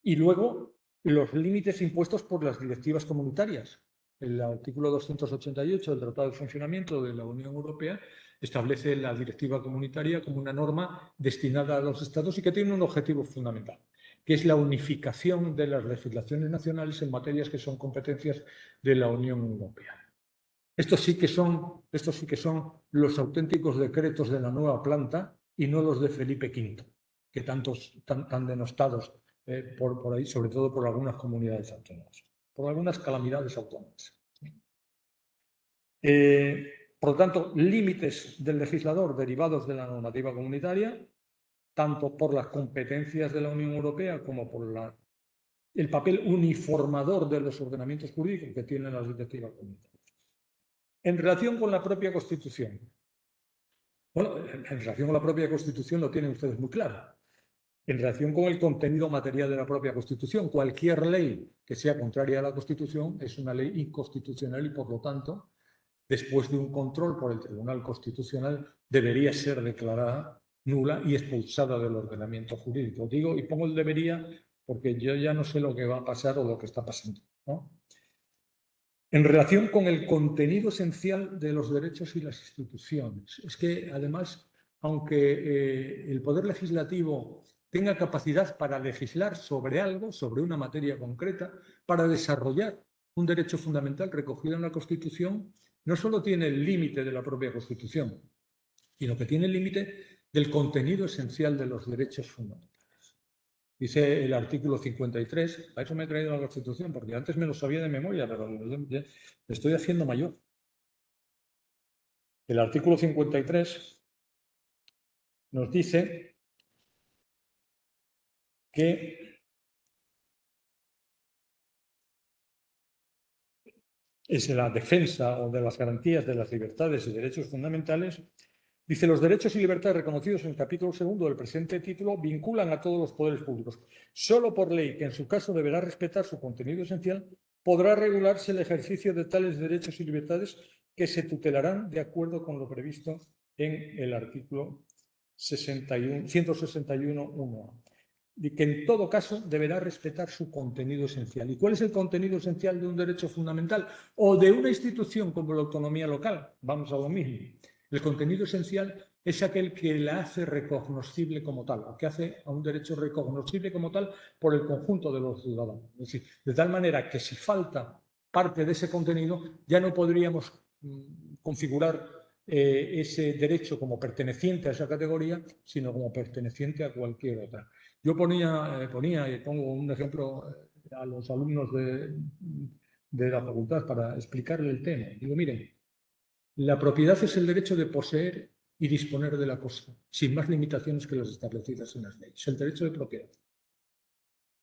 Y luego, los límites impuestos por las directivas comunitarias. El artículo 288 del Tratado de Funcionamiento de la Unión Europea establece la directiva comunitaria como una norma destinada a los Estados y que tiene un objetivo fundamental, que es la unificación de las legislaciones nacionales en materias que son competencias de la Unión Europea. Estos sí que son los auténticos decretos de la nueva planta y no los de Felipe V, que tan denostados por ahí, sobre todo por algunas comunidades autónomas, por algunas calamidades autónomas. Por lo tanto, límites del legislador derivados de la normativa comunitaria, tanto por las competencias de la Unión Europea como por el papel uniformador de los ordenamientos jurídicos que tienen las directivas comunitarias. En relación con la propia Constitución. Bueno, en relación con la propia Constitución lo tienen ustedes muy claro. En relación con el contenido material de la propia Constitución, cualquier ley que sea contraria a la Constitución es una ley inconstitucional y, por lo tanto, después de un control por el Tribunal Constitucional, debería ser declarada nula y expulsada del ordenamiento jurídico. Digo, y pongo el debería porque yo ya no sé lo que va a pasar o lo que está pasando, ¿no? En relación con el contenido esencial de los derechos y las instituciones. Es que, además, aunque el Poder Legislativo tenga capacidad para legislar sobre algo, sobre una materia concreta, para desarrollar un derecho fundamental recogido en la Constitución, no solo tiene el límite de la propia Constitución, sino que tiene el límite del contenido esencial de los derechos fundamentales. Dice el artículo 53, para eso me he traído la Constitución, porque antes me lo sabía de memoria, pero me estoy haciendo mayor. El artículo 53 nos dice que es la defensa o de las garantías de las libertades y derechos fundamentales. Dice, los derechos y libertades reconocidos en el capítulo 2 del presente título vinculan a todos los poderes públicos. Solo por ley, que en su caso deberá respetar su contenido esencial, podrá regularse el ejercicio de tales derechos y libertades que se tutelarán de acuerdo con lo previsto en el artículo 161.1a. Y que en todo caso deberá respetar su contenido esencial. ¿Y cuál es el contenido esencial de un derecho fundamental o de una institución como la autonomía local? Vamos a lo mismo. El contenido esencial es aquel que la hace recognoscible como tal, o que hace a un derecho recognoscible como tal por el conjunto de los ciudadanos. Es decir, de tal manera que si falta parte de ese contenido, ya no podríamos configurar ese derecho como perteneciente a esa categoría, sino como perteneciente a cualquier otra. Yo ponía y pongo un ejemplo a los alumnos de la facultad para explicarle el tema. Digo, miren, la propiedad es el derecho de poseer y disponer de la cosa, sin más limitaciones que las establecidas en las leyes. El derecho de propiedad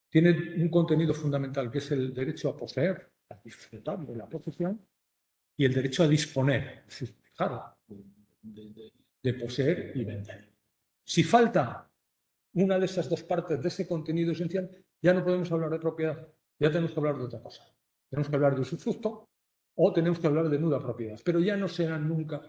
tiene un contenido fundamental, que es el derecho a poseer, a disfrutar de la posesión, y el derecho a disponer, es decir, claro, de poseer y vender. Si falta una de esas dos partes de ese contenido esencial, ya no podemos hablar de propiedad, ya tenemos que hablar de otra cosa. Tenemos que hablar de usufructo o tenemos que hablar de nuda propiedad, pero ya no será nunca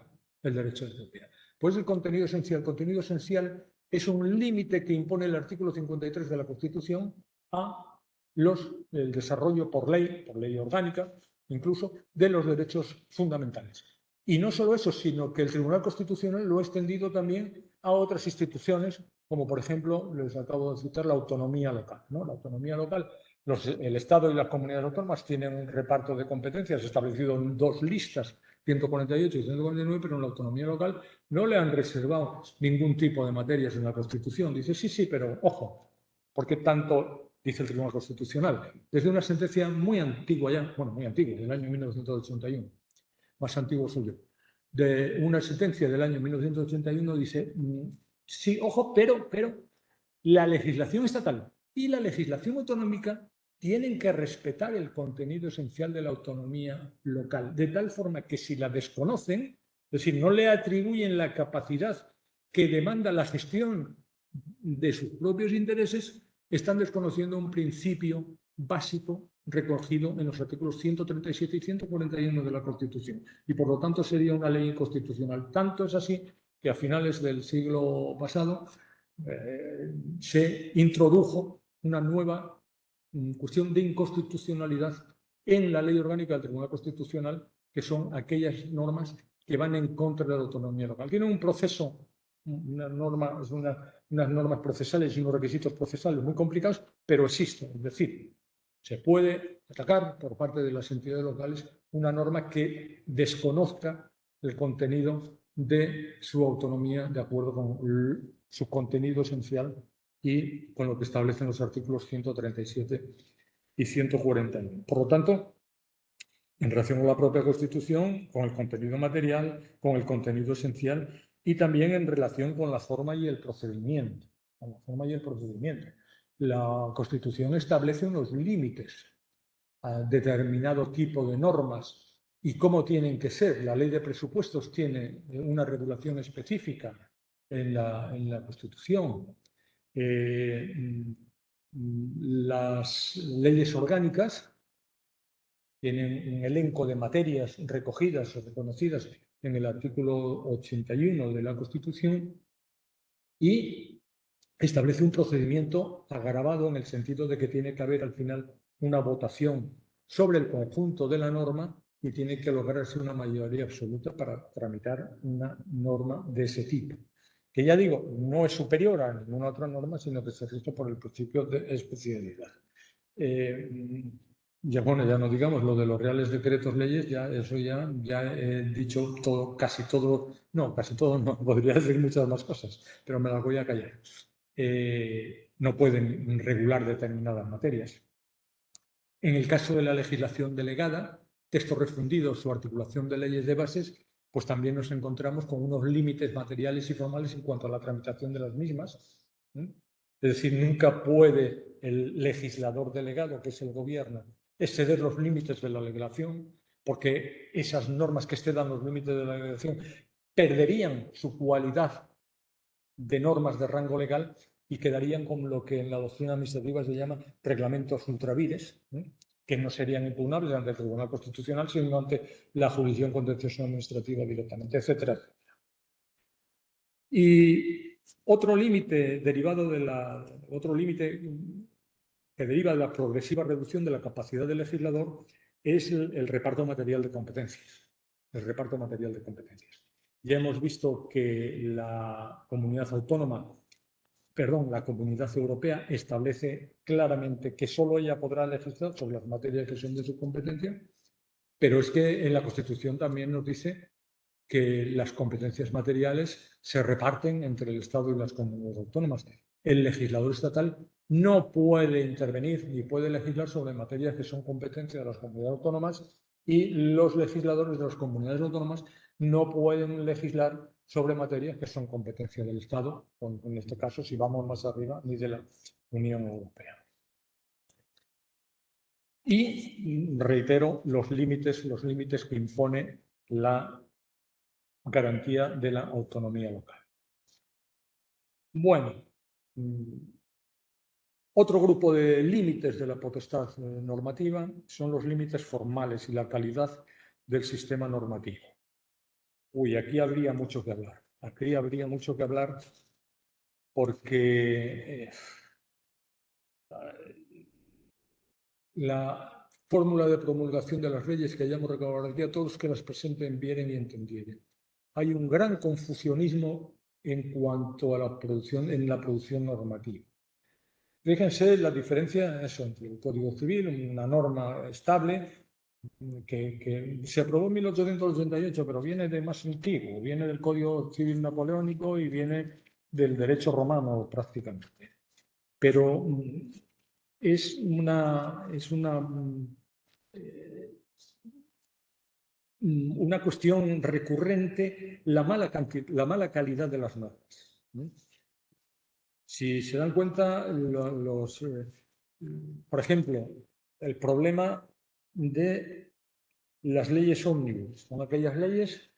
el derecho de propiedad. Pues el contenido esencial. El contenido esencial es un límite que impone el artículo 53 de la Constitución a el desarrollo por ley orgánica, incluso, de los derechos fundamentales. Y no solo eso, sino que el Tribunal Constitucional lo ha extendido también a otras instituciones, como por ejemplo, les acabo de citar, la autonomía local, ¿no? La autonomía local, el Estado y las comunidades autónomas tienen un reparto de competencias establecido en dos listas, 148 y 149, pero en la autonomía local no le han reservado ningún tipo de materias en la Constitución. Dice, sí, pero ojo, porque tanto, dice el Tribunal Constitucional, desde una sentencia muy antigua ya, bueno, muy antigua, del año 1981, más antiguo suyo, de una sentencia del año 1981, dice, sí, ojo, pero la legislación estatal y la legislación autonómica tienen que respetar el contenido esencial de la autonomía local, de tal forma que si la desconocen, es decir, no le atribuyen la capacidad que demanda la gestión de sus propios intereses, están desconociendo un principio básico recogido en los artículos 137 y 141 de la Constitución. Y por lo tanto sería una ley inconstitucional. Tanto es así que a finales del siglo pasado se introdujo una nueva cuestión de inconstitucionalidad en la ley orgánica del Tribunal Constitucional, que son aquellas normas que van en contra de la autonomía local. Tiene un proceso, unas normas procesales y unos requisitos procesales muy complicados, pero existen. Es decir, se puede atacar por parte de las entidades locales una norma que desconozca el contenido de su autonomía de acuerdo con su contenido esencial y con lo que establecen los artículos 137 y 141. Por lo tanto, en relación con la propia Constitución, con el contenido material, con el contenido esencial y también en relación con la forma y el procedimiento. Con la forma y el procedimiento. La Constitución establece unos límites a determinado tipo de normas y cómo tienen que ser. La ley de presupuestos tiene una regulación específica en la Constitución. Las leyes orgánicas tienen un elenco de materias recogidas o reconocidas en el artículo 81 de la Constitución y establece un procedimiento agravado en el sentido de que tiene que haber al final una votación sobre el conjunto de la norma y tiene que lograrse una mayoría absoluta para tramitar una norma de ese tipo. Que ya digo, no es superior a ninguna otra norma, sino que se rige por el principio de especialidad. Ya, bueno, ya no digamos lo de los reales decretos leyes, ya eso ya he dicho todo, casi todo no, podría decir muchas más cosas, pero me las voy a callar. No pueden regular determinadas materias. En el caso de la legislación delegada, textos refundidos o articulación de leyes de bases, pues también nos encontramos con unos límites materiales y formales en cuanto a la tramitación de las mismas. Es decir, nunca puede el legislador delegado, que es el gobierno, exceder los límites de la legislación, porque esas normas que excedan los límites de la legislación perderían su cualidad de normas de rango legal y quedarían con lo que en la doctrina administrativa se llama reglamentos ultravires, que no serían impugnables ante el Tribunal Constitucional, sino ante la jurisdicción contencioso administrativa directamente, etcétera. Y otro límite que deriva de la progresiva reducción de la capacidad del legislador es el reparto material de competencias. El reparto material de competencias. Ya hemos visto que la comunidad europea establece claramente que solo ella podrá legislar sobre las materias que son de su competencia, pero es que en la Constitución también nos dice que las competencias materiales se reparten entre el Estado y las comunidades autónomas. El legislador estatal no puede intervenir ni puede legislar sobre materias que son competencia de las comunidades autónomas y los legisladores de las comunidades autónomas no pueden legislar sobre materias que son competencia del Estado, o en este caso, si vamos más arriba, ni de la Unión Europea. Y reitero los límites que impone la garantía de la autonomía local. Bueno, otro grupo de límites de la potestad normativa son los límites formales y la calidad del sistema normativo. Aquí habría mucho que hablar. Aquí habría mucho que hablar porque la fórmula de promulgación de las leyes que hayamos recabado aquí, a todos que las presenten vieren y entendieren. Hay un gran confusionismo en cuanto a la producción normativa. Fíjense la diferencia entre el Código Civil, una norma estable que se aprobó en 1888, pero viene de más antiguo, viene del Código Civil napoleónico y viene del derecho romano prácticamente. Pero es una cuestión recurrente la mala calidad de las normas. Si se dan cuenta, por ejemplo, el problema de las leyes ómnibus, son aquellas leyes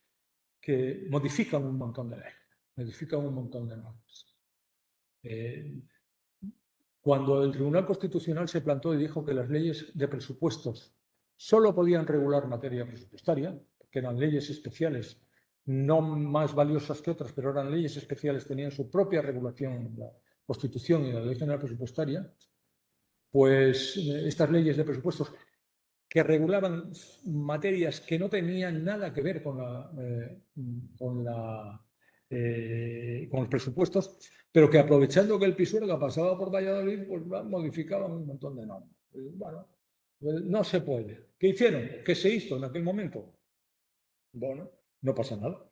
que modifican un montón de leyes, modifican un montón de normas. Cuando el Tribunal Constitucional se plantó y dijo que las leyes de presupuestos solo podían regular materia presupuestaria, que eran leyes especiales, no más valiosas que otras, pero eran leyes especiales, tenían su propia regulación en la Constitución y en la Ley General Presupuestaria, pues estas leyes de presupuestos que regulaban materias que no tenían nada que ver con los presupuestos, pero que aprovechando que el Pisuerga pasaba por Valladolid, pues modificaban un montón de normas. Bueno, no se puede. ¿Qué hicieron? ¿Qué se hizo en aquel momento? Bueno, no pasa nada.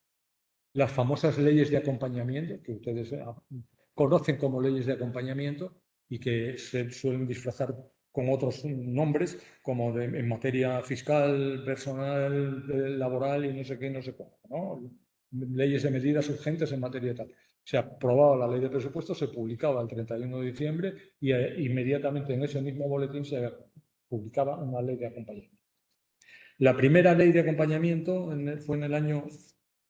Las famosas leyes de acompañamiento, que ustedes conocen como leyes de acompañamiento y que se suelen disfrazar con otros nombres, como en materia fiscal, personal, laboral y no sé qué, no sé cómo, ¿no? Leyes de medidas urgentes en materia tal. Se aprobaba la ley de presupuestos, se publicaba el 31 de diciembre y inmediatamente en ese mismo boletín se publicaba una ley de acompañamiento. La primera ley de acompañamiento fue en el año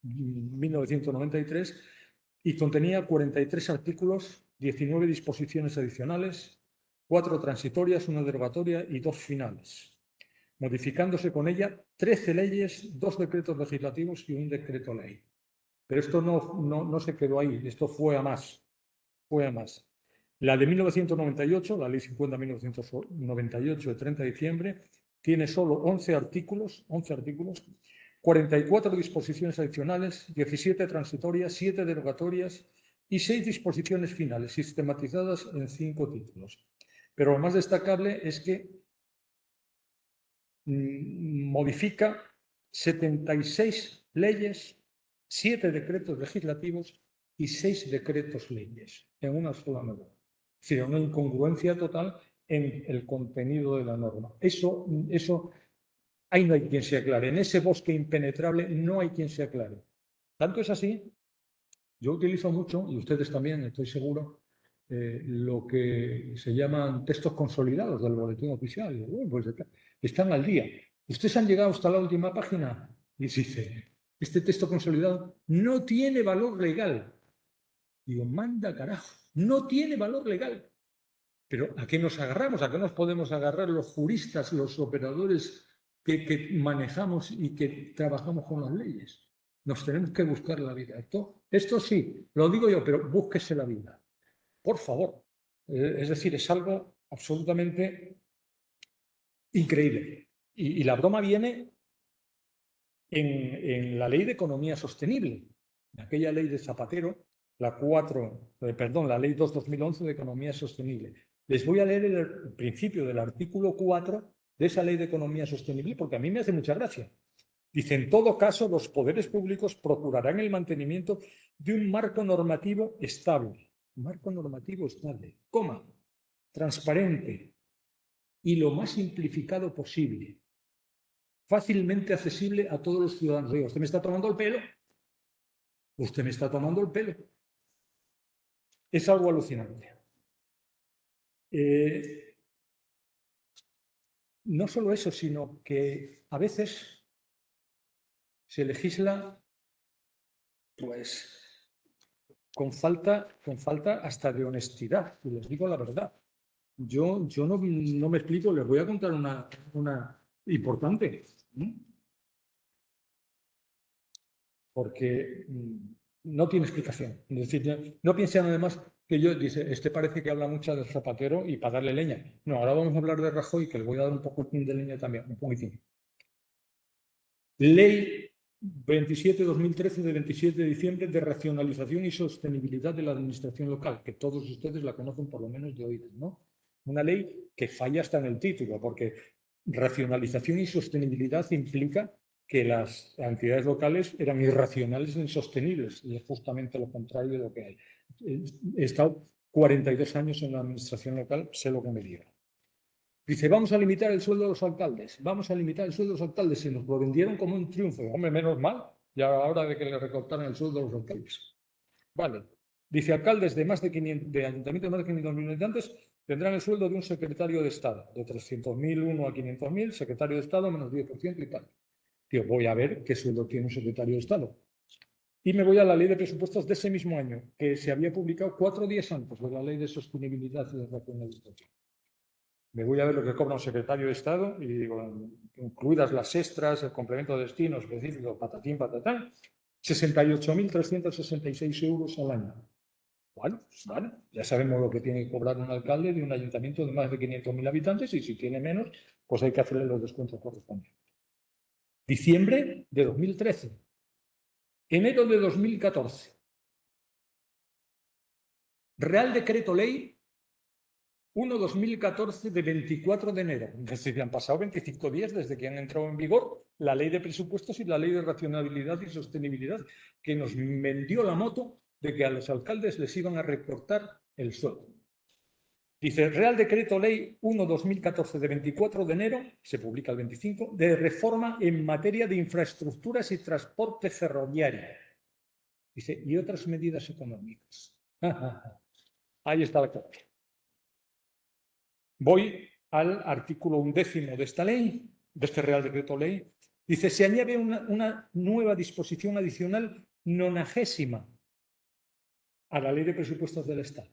1993 y contenía 43 artículos, 19 disposiciones adicionales, 4 transitorias, 1 derogatoria y 2 finales, modificándose con ella 13 leyes, 2 decretos legislativos y un decreto ley. Pero esto no se quedó ahí, esto fue a más. La de 1998, la Ley 50-1998 de 30 de diciembre, tiene solo 11 artículos, 44 disposiciones adicionales, 17 transitorias, 7 derogatorias y 6 disposiciones finales, sistematizadas en 5 títulos. Pero lo más destacable es que modifica 76 leyes, 7 decretos legislativos y 6 decretos leyes en una sola norma. Es decir, una incongruencia total en el contenido de la norma. Eso, ahí no hay quien se aclare. En ese bosque impenetrable no hay quien se aclare. Tanto es así, yo utilizo mucho, y ustedes también, estoy seguro, lo que se llaman textos consolidados del boletín oficial. Pues están al día. Ustedes han llegado hasta la última página y dice, este texto consolidado no tiene valor legal. Digo, manda carajo, no tiene valor legal. Pero ¿a qué nos agarramos? ¿A qué nos podemos agarrar los juristas, los operadores que manejamos y que trabajamos con las leyes? Nos tenemos que buscar la vida. Esto sí, lo digo yo, pero búsquese la vida. Por favor. Es decir, es algo absolutamente increíble. Y la broma viene en la ley de economía sostenible, en aquella ley de Zapatero, la ley 2/2011 de economía sostenible. Les voy a leer el principio del artículo 4 de esa ley de economía sostenible porque a mí me hace mucha gracia. Dice, en todo caso, los poderes públicos procurarán el mantenimiento de un marco normativo estable, transparente y lo más simplificado posible, fácilmente accesible a todos los ciudadanos. Digo, ¿usted me está tomando el pelo? Usted me está tomando el pelo. Es algo alucinante. No solo eso, sino que a veces se legisla pues con falta hasta de honestidad, y les digo la verdad. Yo no me explico, les voy a contar una importante, porque no tiene explicación. Es decir, no piensen además que dice, parece que habla mucho del Zapatero y para darle leña. No, ahora vamos a hablar de Rajoy, que le voy a dar un poquitín de leña también, un poquitín. Ley 27/2013 de 27 de diciembre de racionalización y sostenibilidad de la administración local, que todos ustedes la conocen por lo menos de oídas, ¿no? Una ley que falla hasta en el título, porque racionalización y sostenibilidad implica que las entidades locales eran irracionales e insostenibles, y es justamente lo contrario de lo que hay. He estado 42 años en la administración local, sé lo que me diga. Dice, vamos a limitar el sueldo de los alcaldes, se nos lo vendieron como un triunfo. Hombre, menos mal, ya a la hora de que le recortaran el sueldo a los alcaldes. Vale. Dice, alcaldes de ayuntamientos de más de 500.000 habitantes tendrán el sueldo de un secretario de Estado, de 300.000 a 500.000, secretario de Estado menos 10% y tal. Tío, voy a ver qué sueldo tiene un secretario de Estado. Y me voy a la ley de presupuestos de ese mismo año, que se había publicado 4 días antes de la ley de sostenibilidad y de racionalización. Me voy a ver lo que cobra un secretario de Estado y digo, incluidas las extras, el complemento de destino específico, patatín, patatán, 68.366 euros al año. Bueno, ya sabemos lo que tiene que cobrar un alcalde de un ayuntamiento de más de 500.000 habitantes y si tiene menos, pues hay que hacerle los descuentos correspondientes. Diciembre de 2013. Enero de 2014. Real Decreto Ley 1/2014 de 24 de enero. Es decir, han pasado 25 días desde que han entrado en vigor la ley de presupuestos y la ley de racionalidad y sostenibilidad, que nos vendió la moto de que a los alcaldes les iban a recortar el sueldo. Dice, Real Decreto Ley 1/2014 de 24 de enero, se publica el 25, de reforma en materia de infraestructuras y transporte ferroviario. Dice, y otras medidas económicas. Ahí está la clave. Voy al artículo 11 de esta ley, de este Real Decreto Ley. Dice, se añade una nueva disposición adicional 90ª a la Ley de Presupuestos del Estado.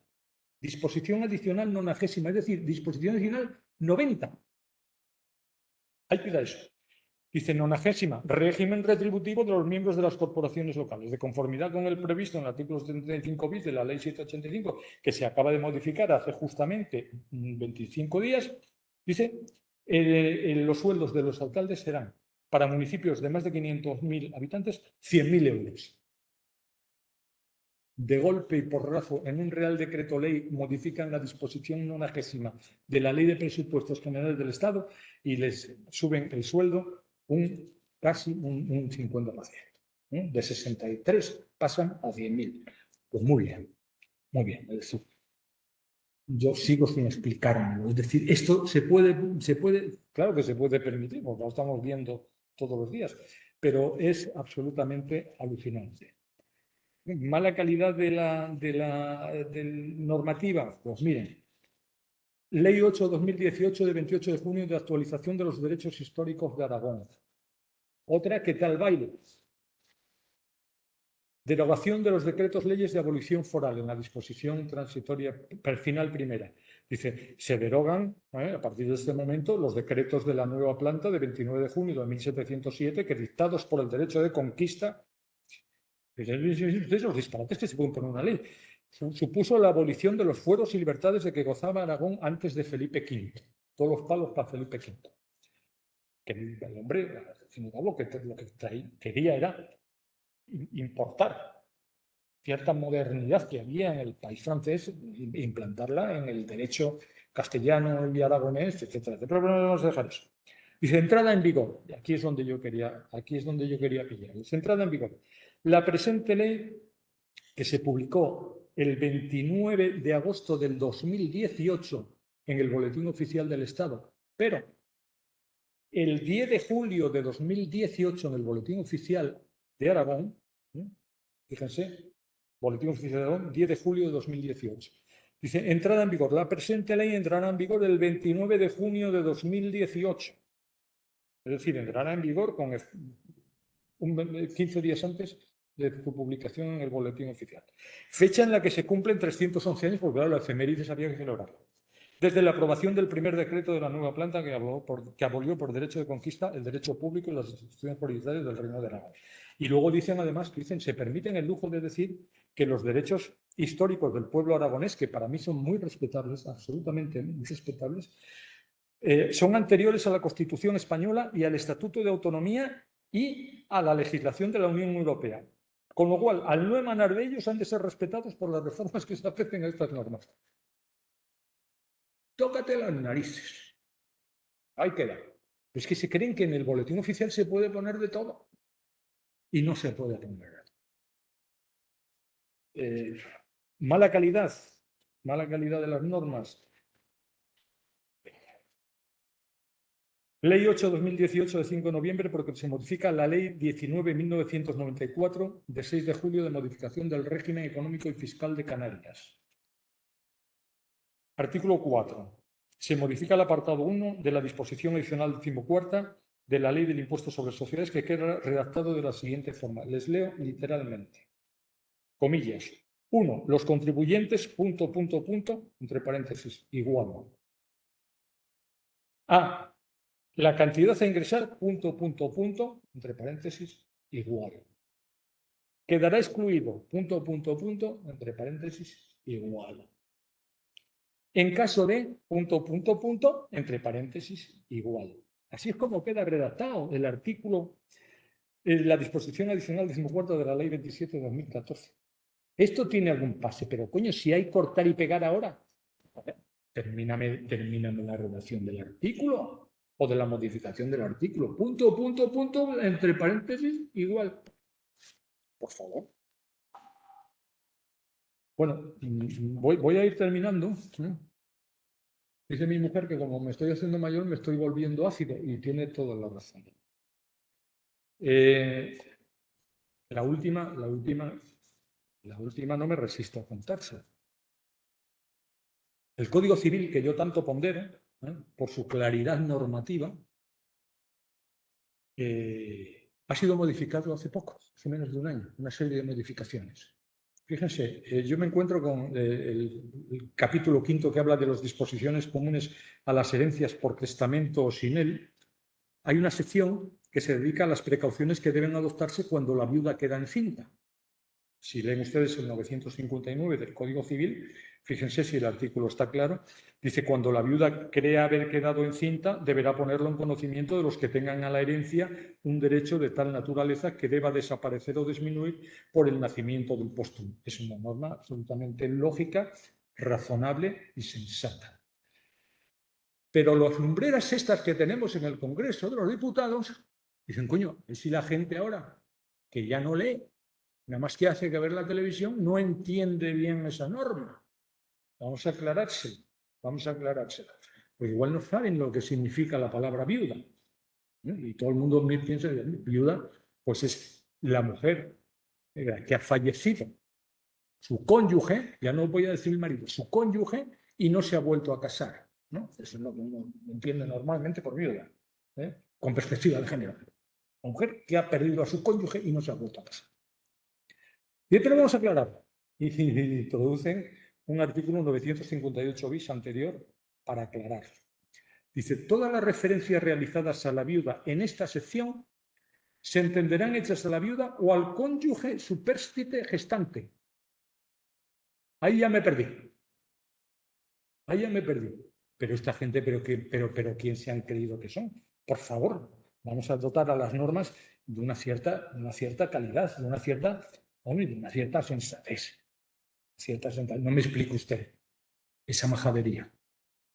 Disposición adicional 90ª, es decir, disposición adicional 90. Hay que ir a eso. Dice 90ª, régimen retributivo de los miembros de las corporaciones locales, de conformidad con el previsto en el artículo 75 bis de la Ley 785, que se acaba de modificar hace justamente 25 días. Dice, Los sueldos de los alcaldes serán, para municipios de más de 500.000 habitantes, 100.000 euros. De golpe y porrazo, en un Real Decreto Ley, modifican la disposición 90ª de la Ley de Presupuestos Generales del Estado y les suben el sueldo casi un 50%. De 63 pasan a 100.000. Pues muy bien, muy bien. Es decir, yo sigo sin explicármelo. Es decir, esto se puede, claro que se puede permitir, porque lo estamos viendo todos los días, pero es absolutamente alucinante. Mala calidad de la normativa. Pues miren, Ley 8/2018 de 28 de junio de actualización de los derechos históricos de Aragón. Otra que tal baile. Derogación de los decretos leyes de abolición foral en la disposición transitoria final primera. Dice, se derogan a partir de este momento los decretos de la nueva planta de 29 de junio de 1707 que dictados por el derecho de conquista, los disparates que se pueden poner en una ley, supuso la abolición de los fueros y libertades de que gozaba Aragón antes de Felipe V. Todos los palos para Felipe V. Que el hombre, lo que quería era importar cierta modernidad que había en el país francés e implantarla en el derecho castellano y aragonés, etcétera. Pero no vamos a dejar eso. Dice, entrada en vigor. Y aquí es donde yo quería pillar. Dice, entrada en vigor. La presente ley, que se publicó el 29 de agosto del 2018 en el Boletín Oficial del Estado, pero el 10 de julio de 2018 en el Boletín Oficial de Aragón, fíjense, Boletín Oficial de Aragón, 10 de julio de 2018. Dice, entrada en vigor. La presente ley entrará en vigor el 29 de junio de 2018. Es decir, entrará en vigor con 15 días antes de su publicación en el Boletín Oficial. Fecha en la que se cumplen 311 años, porque claro, la efemérides había que celebrarla. Desde la aprobación del primer decreto de la nueva planta que abolió por derecho de conquista el derecho público y las instituciones prioritarias del Reino de Aragón. Y luego dicen, además, se permiten el lujo de decir que los derechos históricos del pueblo aragonés, que para mí son muy respetables, absolutamente muy respetables, son anteriores a la Constitución española y al Estatuto de Autonomía y a la legislación de la Unión Europea. Con lo cual, al no emanar de ellos, han de ser respetados por las reformas que se afecten a estas normas. Tócate las narices. Ahí queda. Es que se creen que en el boletín oficial se puede poner de todo y no se puede poner. Mala calidad de las normas. Ley 8/2018 de 5 de noviembre, porque se modifica la Ley 19.1994 de 6 de julio de modificación del régimen económico y fiscal de Canarias. Artículo 4. Se modifica el apartado 1 de la disposición adicional 14ª de la Ley del Impuesto sobre Sociedades, que queda redactado de la siguiente forma. Les leo literalmente. Comillas. 1. Los contribuyentes, entre paréntesis, igual. A. La cantidad a ingresar, entre paréntesis, igual. Quedará excluido, entre paréntesis, igual. En caso de, entre paréntesis, igual. Así es como queda redactado el artículo, la disposición adicional 14ª de la Ley 27 de 2014. Esto tiene algún pase, pero coño, si hay cortar y pegar ahora, termíname la redacción del artículo o de la modificación del artículo. Entre paréntesis, igual. Por favor. Bueno, voy a ir terminando. Dice mi mujer que como me estoy haciendo mayor me estoy volviendo ácido y tiene toda la razón. La última no me resisto a contársela. El Código Civil, que yo tanto pondero, por su claridad normativa, ha sido modificado hace poco, hace menos de un año, una serie de modificaciones. Fíjense, yo me encuentro con el capítulo 5 que habla de las disposiciones comunes a las herencias por testamento o sin él. Hay una sección que se dedica a las precauciones que deben adoptarse cuando la viuda queda encinta. Si leen ustedes el 959 del Código Civil, fíjense si el artículo está claro, dice: cuando la viuda crea haber quedado encinta, deberá ponerlo en conocimiento de los que tengan a la herencia un derecho de tal naturaleza que deba desaparecer o disminuir por el nacimiento del póstumo. Es una norma absolutamente lógica, razonable y sensata. Pero las lumbreras estas que tenemos en el Congreso de los Diputados dicen: coño, ¿y si la gente ahora, que ya no lee, nada más que hace que ver la televisión, no entiende bien esa norma? Vamos a aclarársela, vamos a aclarársela. Pues igual no saben lo que significa la palabra viuda. Y todo el mundo piensa que viuda pues es la mujer que ha fallecido, su cónyuge, ya no voy a decir el marido, su cónyuge, y no se ha vuelto a casar, ¿no? Eso es lo que uno entiende normalmente por viuda, con perspectiva de género. La mujer que ha perdido a su cónyuge y no se ha vuelto a casar. Bien, pero vamos a aclarar. Y introducen un artículo 958 bis anterior para aclarar. Dice: todas las referencias realizadas a la viuda en esta sección se entenderán hechas a la viuda o al cónyuge supérstite gestante. Ahí ya me perdí. Ahí ya me perdí. Pero esta gente, pero ¿quién se han creído que son? Por favor, vamos a dotar a las normas de una cierta calidad, de una cierta sensatez. No me explique usted esa majadería.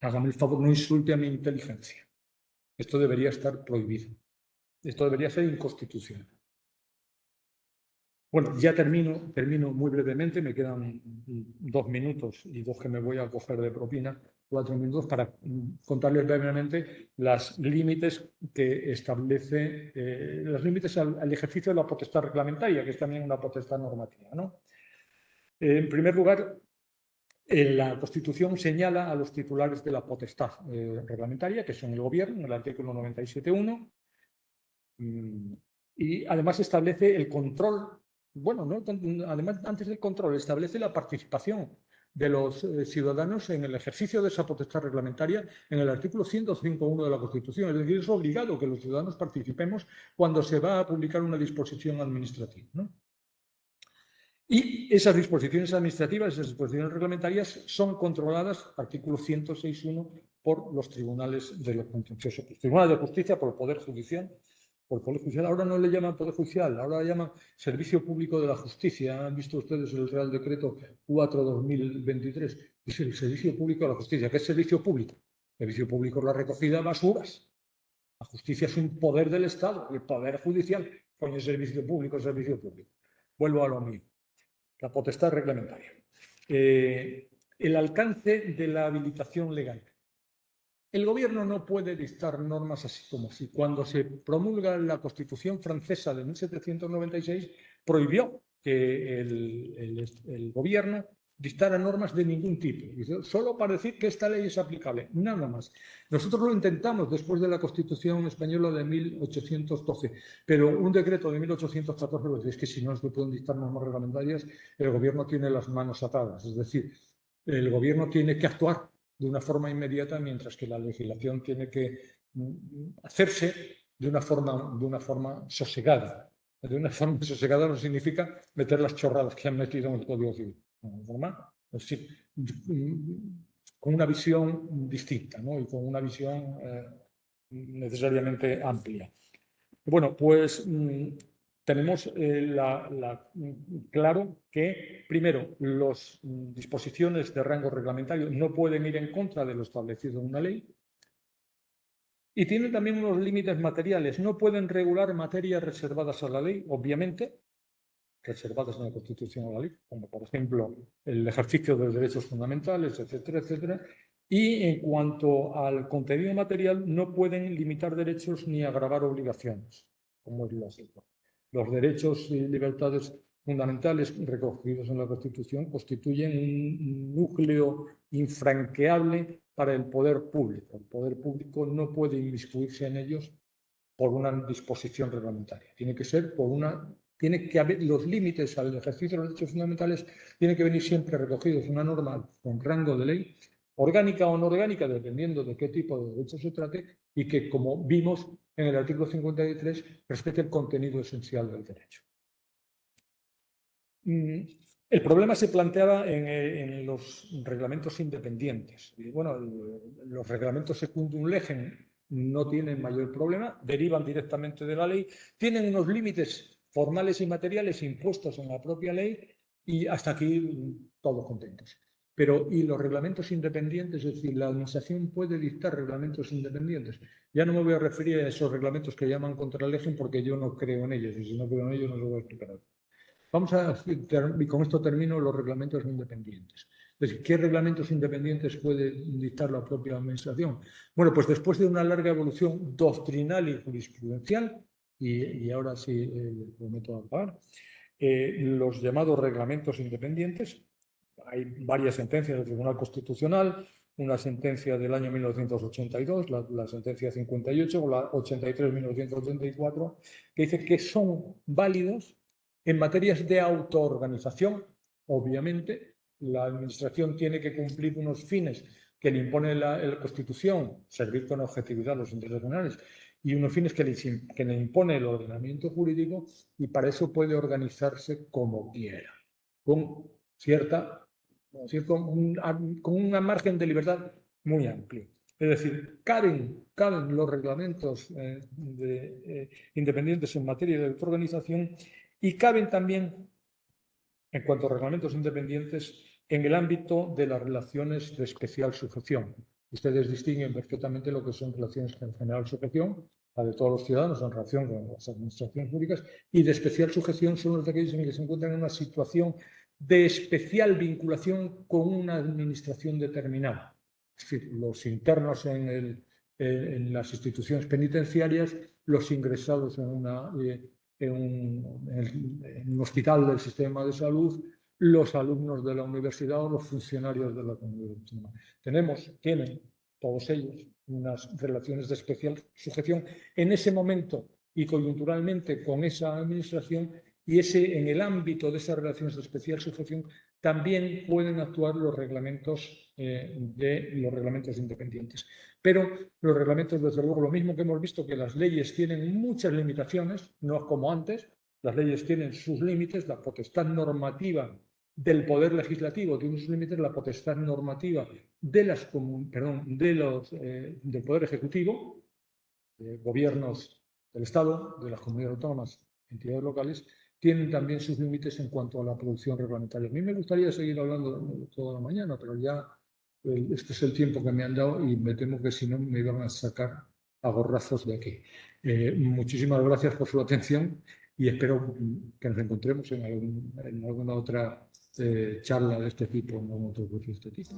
Hágame el favor, no insulte a mi inteligencia. Esto debería estar prohibido. Esto debería ser inconstitucional. Bueno, ya termino muy brevemente, me quedan 2 minutos y 2 que me voy a coger de propina, 4 minutos para contarles brevemente los límites que establece, los límites al ejercicio de la potestad reglamentaria, que es también una potestad normativa, ¿no? En primer lugar, la Constitución señala a los titulares de la potestad reglamentaria, que son el Gobierno, en el artículo 97.1, y además establece el control. Bueno, ¿no? Además, antes del control, establece la participación de los ciudadanos en el ejercicio de esa potestad reglamentaria en el artículo 105.1 de la Constitución. Es decir, es obligado que los ciudadanos participemos cuando se va a publicar una disposición administrativa, ¿no? Y esas disposiciones administrativas, esas disposiciones reglamentarias, son controladas, artículo 106.1, por los tribunales de lo contencioso. Los tribunales de justicia, por el Poder Judicial. Por el Poder Judicial. Ahora no le llaman Poder Judicial, ahora le llaman Servicio Público de la Justicia. Han visto ustedes el Real Decreto 4/2023. Es el Servicio Público de la Justicia. ¿Qué es servicio público? Servicio público es la recogida de basuras. La justicia es un poder del Estado. El Poder Judicial pone servicio público, servicio público. Vuelvo a lo mío. La potestad reglamentaria. El alcance de la habilitación legal. El Gobierno no puede dictar normas así como así. Cuando se promulga la Constitución francesa de 1796, prohibió que el Gobierno dictara normas de ningún tipo, solo para decir que esta ley es aplicable, nada más. Nosotros lo intentamos después de la Constitución española de 1812, pero un decreto de 1814 es que si no se pueden dictar normas reglamentarias, el Gobierno tiene las manos atadas, es decir, el Gobierno tiene que actuar de una forma inmediata, mientras que la legislación tiene que hacerse de una forma sosegada. De una forma sosegada no significa meter las chorradas que han metido en el Código Civil. Es decir, con una visión distinta, ¿no? Y con una visión necesariamente amplia. Bueno, pues tenemos claro que, primero, las disposiciones de rango reglamentario no pueden ir en contra de lo establecido en una ley, y tienen también unos límites materiales. No pueden regular materias reservadas a la ley, obviamente, reservadas en la Constitución a la ley, como por ejemplo el ejercicio de los derechos fundamentales, etcétera, etcétera. Y en cuanto al contenido material, no pueden limitar derechos ni agravar obligaciones, como es lógico. Los derechos y libertades fundamentales recogidos en la Constitución constituyen un núcleo infranqueable para el poder público. El poder público no puede inmiscuirse en ellos por una disposición reglamentaria. Tiene que haber los límites al ejercicio de los derechos fundamentales, tiene que venir siempre recogidos en una norma con rango de ley, orgánica o no orgánica, dependiendo de qué tipo de derecho se trate, y que, como vimos en el artículo 53, respete el contenido esencial del derecho. el problema se planteaba en los reglamentos independientes. Y bueno, los reglamentos secundum legem no tienen mayor problema, derivan directamente de la ley, tienen unos límites formales y materiales impuestos en la propia ley y hasta aquí todos contentos. Pero, ¿y los reglamentos independientes? Es decir, la Administración puede dictar reglamentos independientes. Ya no me voy a referir a esos reglamentos que llaman contra legem porque yo no creo en ellos, y si no creo en ellos no lo voy a explicar. Vamos a, y con esto termino, los reglamentos independientes. Es decir, ¿qué reglamentos independientes puede dictar la propia Administración? Bueno, pues después de una larga evolución doctrinal y jurisprudencial, y ahora sí prometo acabar, los llamados reglamentos independientes, hay varias sentencias del Tribunal Constitucional, una sentencia del año 1982, la sentencia 58 o la 83-1984, que dice que son válidos en materias de autoorganización. Obviamente, la Administración tiene que cumplir unos fines que le impone la Constitución, servir con objetividad a los intereses generales, y unos fines que le impone el ordenamiento jurídico, y para eso puede organizarse como quiera, con con un margen de libertad muy amplio. Es decir, caben los reglamentos independientes en materia de autoorganización y caben también, en cuanto a reglamentos independientes, en el ámbito de las relaciones de especial sujeción. Ustedes distinguen perfectamente lo que son relaciones de general sujeción, la de todos los ciudadanos en relación con las administraciones públicas, y de especial sujeción son los de aquellos en que se encuentran en una situación de especial vinculación con una administración determinada. Es decir, los internos en las instituciones penitenciarias, los ingresados en un hospital del sistema de salud, los alumnos de la universidad o los funcionarios de la comunidad autónoma. Tienen todos ellos unas relaciones de especial sujeción en ese momento y coyunturalmente con esa administración, y en el ámbito de esas relaciones de especial sujeción también pueden actuar los reglamentos independientes. Pero los reglamentos, desde luego, lo mismo que hemos visto que las leyes tienen muchas limitaciones, no es como antes, las leyes tienen sus límites, la potestad normativa del Poder Legislativo tiene sus límites, la potestad normativa del Poder Ejecutivo, gobiernos del Estado, de las comunidades autónomas, entidades locales, tienen también sus límites en cuanto a la producción reglamentaria. A mí me gustaría seguir hablando toda la mañana, pero ya este es el tiempo que me han dado y me temo que si no me iban a sacar a gorrazos de aquí. Muchísimas gracias por su atención y espero que nos encontremos en alguna otra charla de este tipo, en algún otro curso de este tipo.